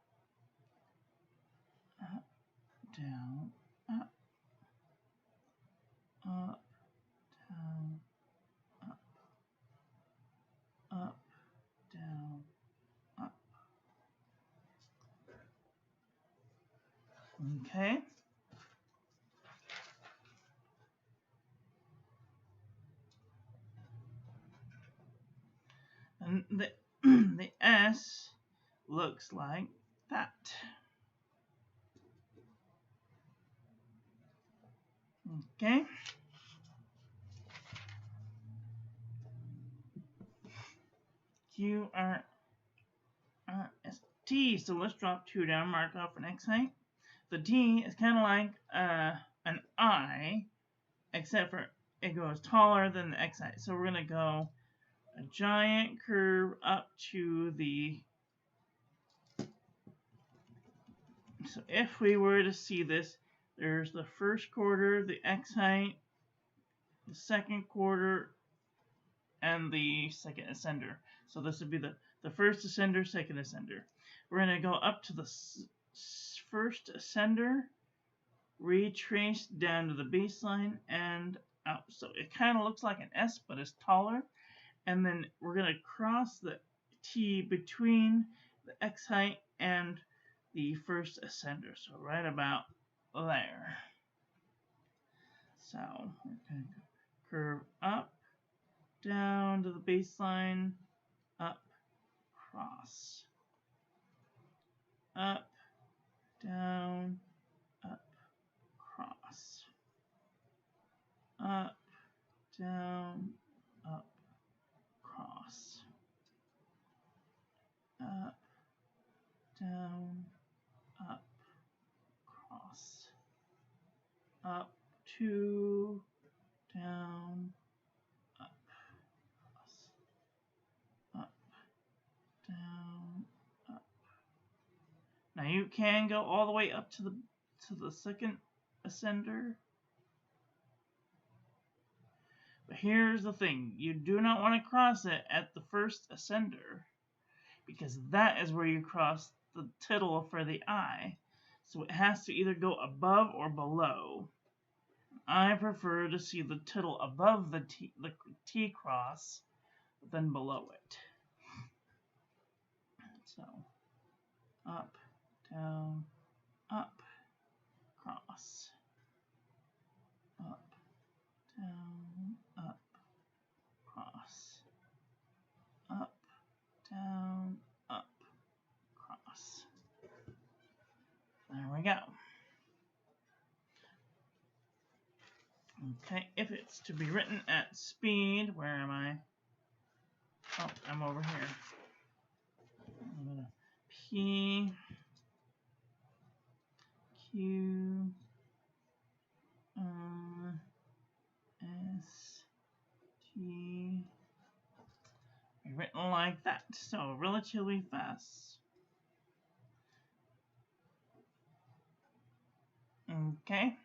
up, down, up, up, down, up, up, down, up. Okay. And the S looks like that. Okay. Q, R, R, S, T. So let's drop 2 down, mark off an X height. The T is kind of like an I, except for it goes taller than the X height. So we're going to go a giant curve up to the... So if we were to see this, there's the first quarter, the X height, the second quarter, and the second ascender. So this would be the first ascender, second ascender. We're going to go up to the first ascender, retrace down to the baseline, and out. So it kind of looks like an S, but it's taller. And then we're going to cross the T between the X height and the first ascender. So right about there. So we're going to curve up, down to the baseline, up, cross. Up, down, up, cross. Up, down, up, cross. Up, down, up, cross. Up, 2, down, up, cross, up, down, up. Now you can go all the way up to the second ascender. But here's the thing, you do not want to cross it at the first ascender, because that is where you cross the tittle for the I. So it has to either go above or below. I prefer to see the tittle above the T cross than below it. So, up, down, up, cross, up, down, up, cross, up, down, up, cross. There we go. Okay, if it's to be written at speed, where am I? Oh, I'm over here. I'm gonna P, Q, S, T. Be written like that, so relatively fast. Okay.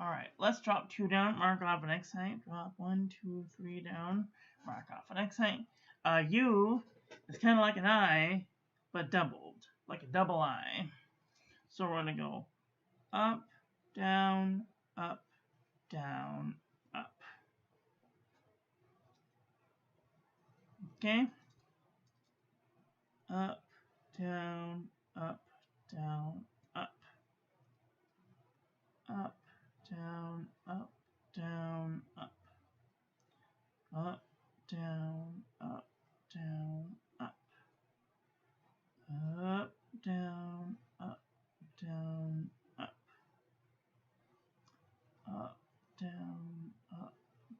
Alright, let's drop 2 down, mark off an X height, drop 1, 2, 3 down, mark off an X height. U is kind of like an I, but doubled, like a double I. So we're going to go up, down, up, down, up. Okay? Up, down, up, down, up. Up, down, up, down, up. Up, down, up, down, up. Up, down, up, down, up. Up, down, up,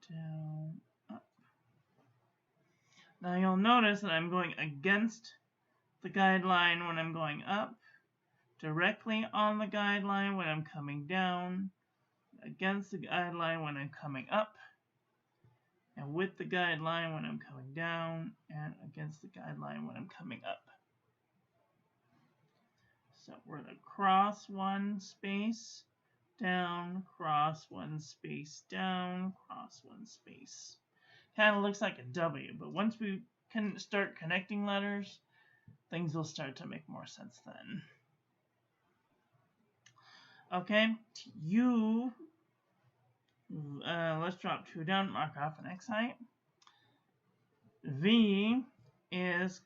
down, up. Now you'll notice that I'm going against the guideline when I'm going up, directly on the guideline when I'm coming down, against the guideline when I'm coming up, and with the guideline when I'm coming down, and against the guideline when I'm coming up. So we're going to cross 1 space, down, cross 1 space, down, cross 1 space. Kind of looks like a W, but once we can start connecting letters, things will start to make more sense then. Okay, U, let's drop 2 down, mark off an X height. V is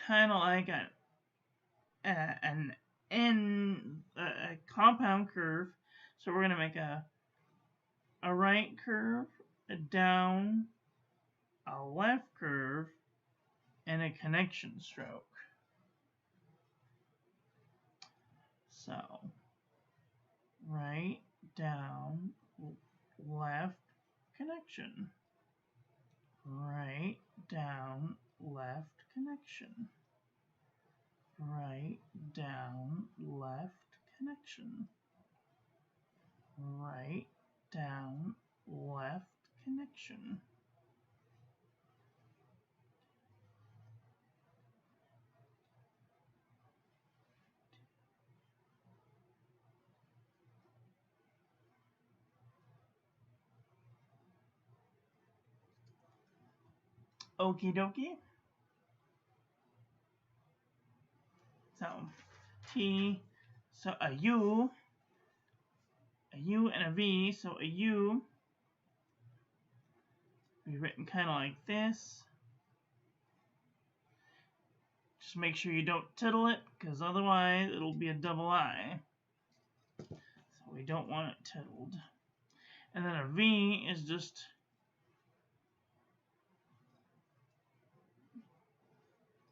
kind of like an N, a compound curve. So we're going to make a right curve, a down, a left curve, and a connection stroke. So, right, down, left, connection. Right, down, left, connection. Right, down, left, connection. Right, down, left, connection. Okie dokie. So, T, so a U and a V, so a U be written kind of like this. Just make sure you don't tittle it, because otherwise it'll be a double I. So we don't want it tittled. And then a V is just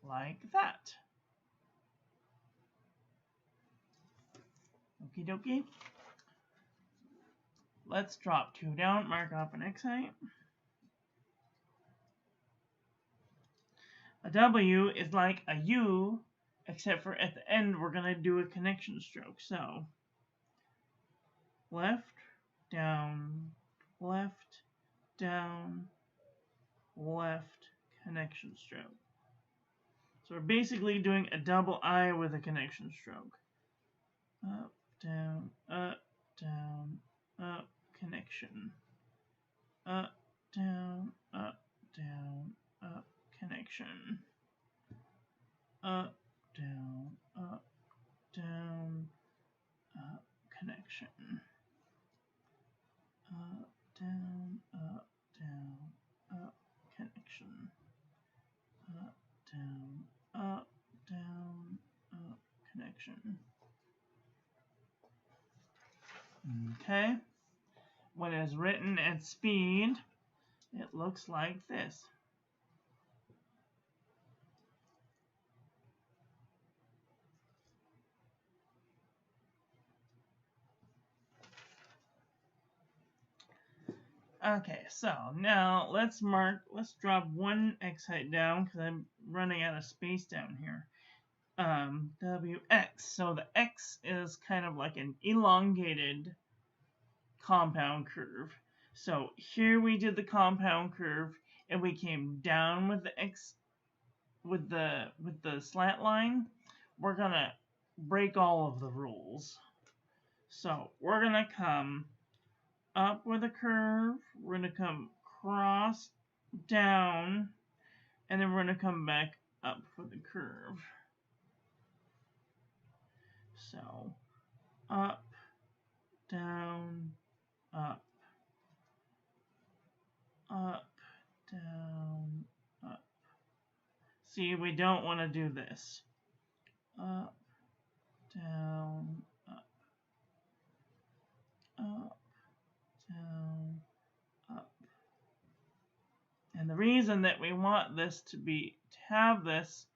like that. Okie dokie. Let's drop 2 down, mark off an X height. A W is like a U, except for at the end we're going to do a connection stroke. So left, down, left, down, left, connection stroke. So we're basically doing a double I with a connection stroke. Up, down, connection. Up, down, connection. Up, down, connection. Up, down, connection. Up, down, connection. Okay. When it's written at speed, it looks like this. Okay, so now let's drop one X height down because I'm running out of space down here. WX. So the X is kind of like an elongated compound curve. So here we did the compound curve and we came down with the X with the slant line. We're gonna break all of the rules. So we're gonna come up with a curve, we're going to come cross down, and then we're going to come back up for the curve. So up, down, up, up, down, up. See, we don't want to do this. Up, down, up, up, down, up. And the reason that we want this to have this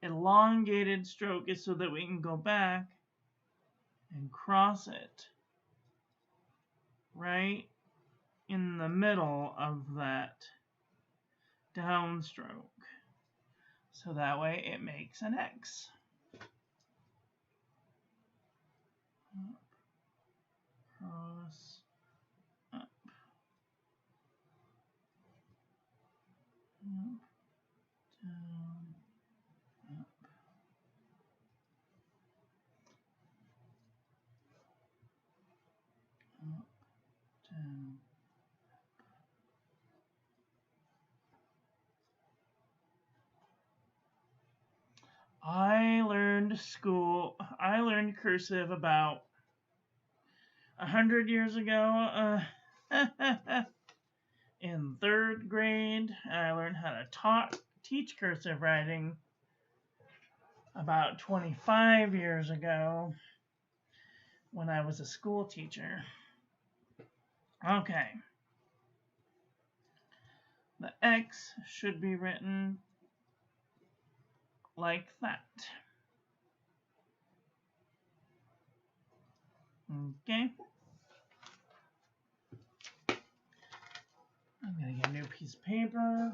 elongated stroke is so that we can go back and cross it right in the middle of that downstroke. So that way it makes an X. Up, cross, up, down, up. Up, down. I learned cursive about 100 years ago. In 3rd grade, I learned how to teach cursive writing about 25 years ago when I was a school teacher. Okay. The X should be written like that. Okay. I'm going to get a new piece of paper.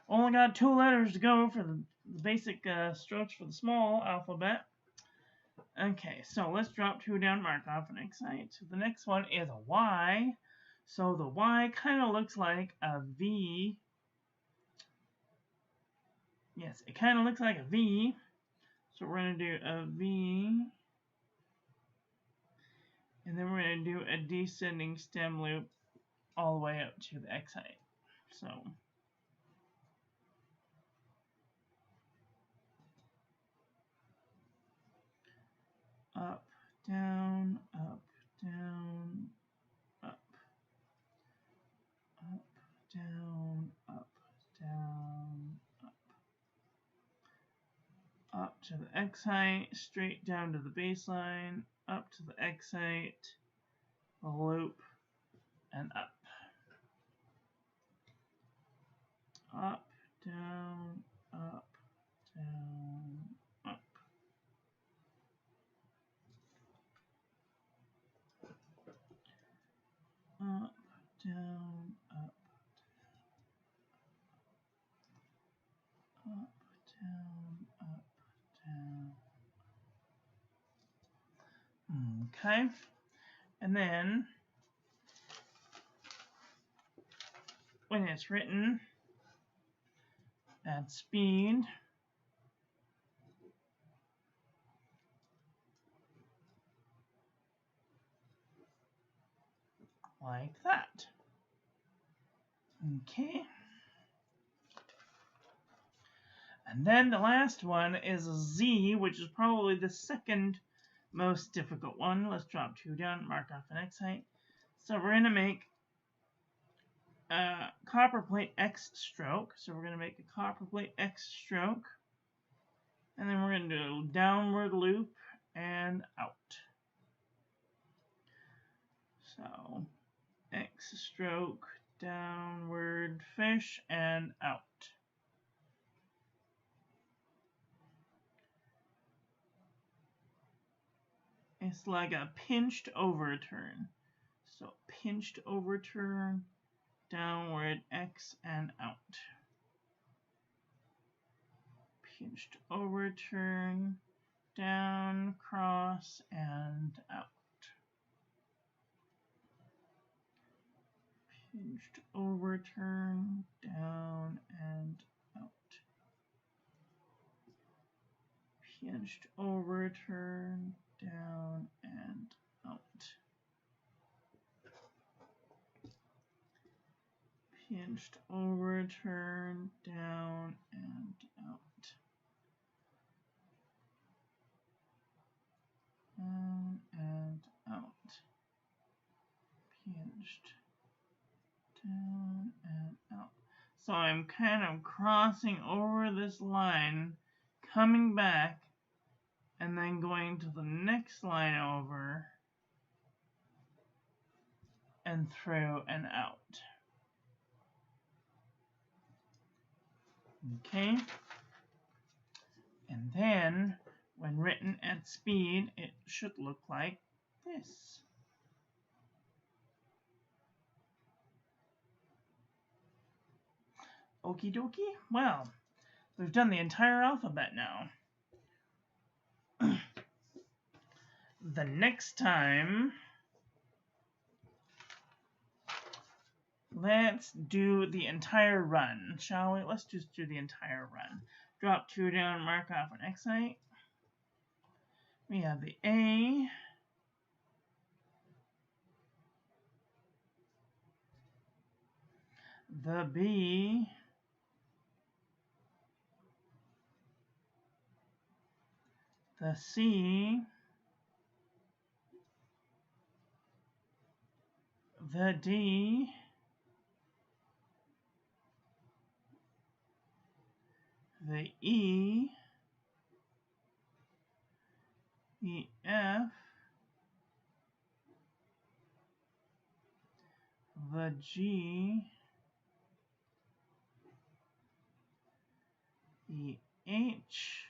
Only got 2 letters to go for the basic strokes for the small alphabet. Okay, so let's drop 2 down, mark off an X height. So the next one is a Y. So the Y kind of looks like a V. Yes, it kind of looks like a V. So we're going to do a V. And then we're going to do a descending stem loop all the way up to the X height. So up, down, up, down, up, up, down, up, down, up to the X height, straight down to the baseline, up to the X height, a loop, and up. Up, down, up, down, up. Up, down, up. Okay, and then when it's written at speed, like that. Okay. And then the last one is a Z, which is probably the second most difficult one. Let's drop 2 down, mark off the next height. So we're going to make a copper plate X stroke. So we're going to make a copper plate X stroke. And then we're going to do a downward loop and out. So X stroke, downward fish, and out. It's like a pinched overturn. So pinched overturn, downward X and out. Pinched overturn, down, cross, and out. Pinched overturn, down and out. Pinched overturn, down and out. Pinched overturn, down and out. Down and out. Pinched down and out. So I'm kind of crossing over this line, coming back, and then going to the next line over and through and out. Okay? And then, when written at speed, it should look like this. Okie dokie. Well, we've done the entire alphabet now. The next time, let's do the entire run, shall we? Let's just do the entire run. Drop 2 down, mark off an X height. We have the A, the B, the C, the D, the E, the F, the G, the H,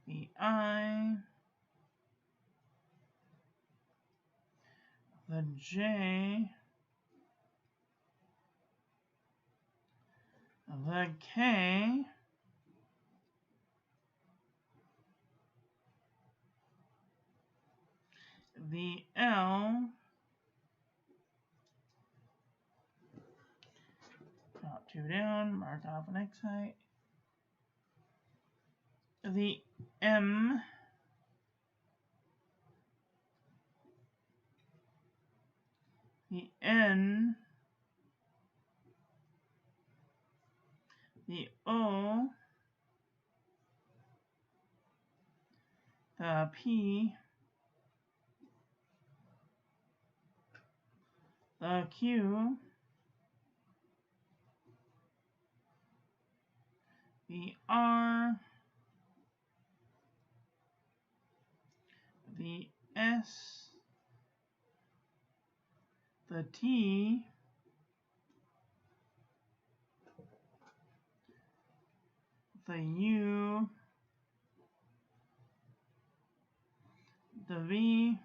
the I, the J, the K, the L, drop 2 down, mark off an X height, the M, the N, the O, the P, the Q, the R, the S, the T, the U, the V,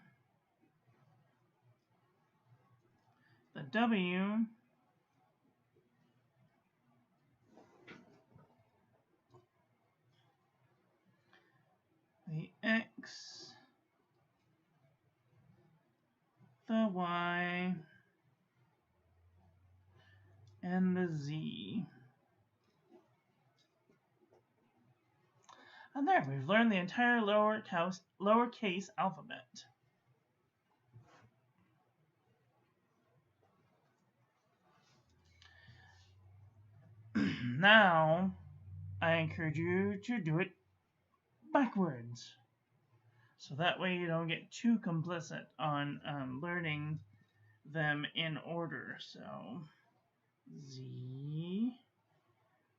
the W, and the Z. And there, we've learned the entire lowercase alphabet. Now, I encourage you to do it backwards. So that way you don't get too complicit on learning them in order. So, Z,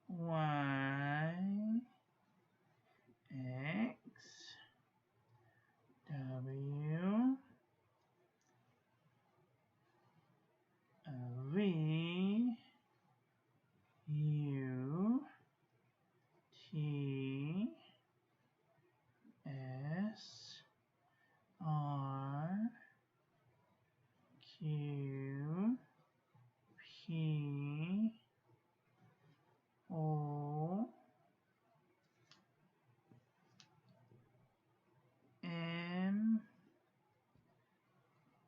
Y, X, W, V, U, T, S, R, Q, P, O, M,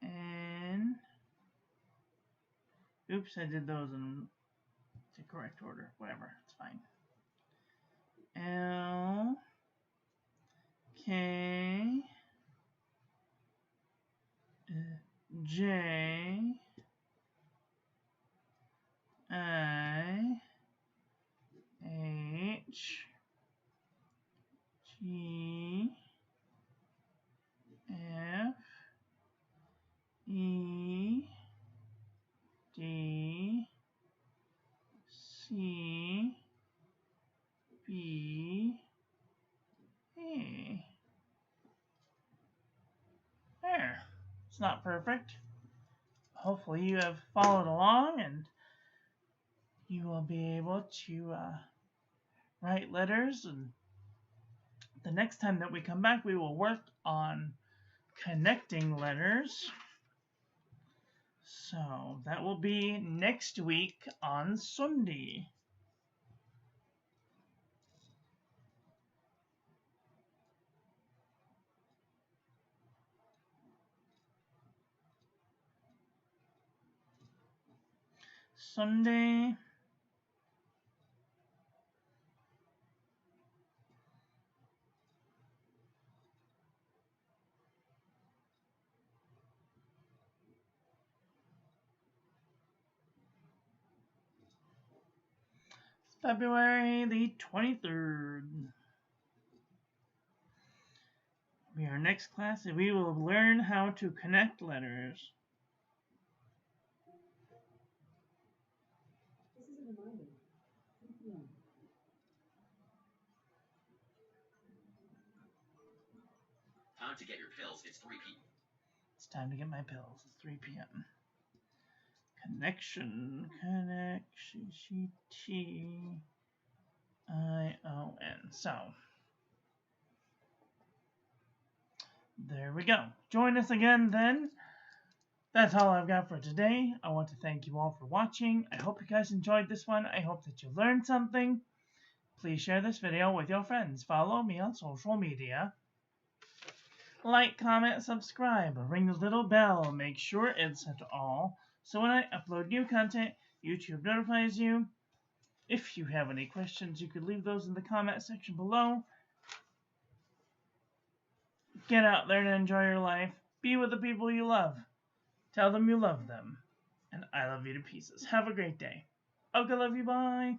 N. Oops, I did those in the correct order. Whatever, it's fine. L, K, J, I, H, G, F, E, D, C, B, A. There. It's not perfect. Hopefully you have followed along and you will be able to write letters. And the next time that we come back, we will work on connecting letters. So that will be next week on Sunday. Sunday. February the 23rd. Be our next class, and we will learn how to connect letters. Time to get your pills. It's 3 p.m. It's time to get my pills. It's 3 p.m. Connection, C-T-I-O-N. So, there we go. Join us again then. That's all I've got for today. I want to thank you all for watching. I hope you guys enjoyed this one. I hope that you learned something. Please share this video with your friends. Follow me on social media. Like, comment, subscribe, ring the little bell, make sure it's set to all, so when I upload new content, YouTube notifies you. If you have any questions, you could leave those in the comment section below. Get out there and enjoy your life. Be with the people you love. Tell them you love them. And I love you to pieces. Have a great day. Okay, love you, bye.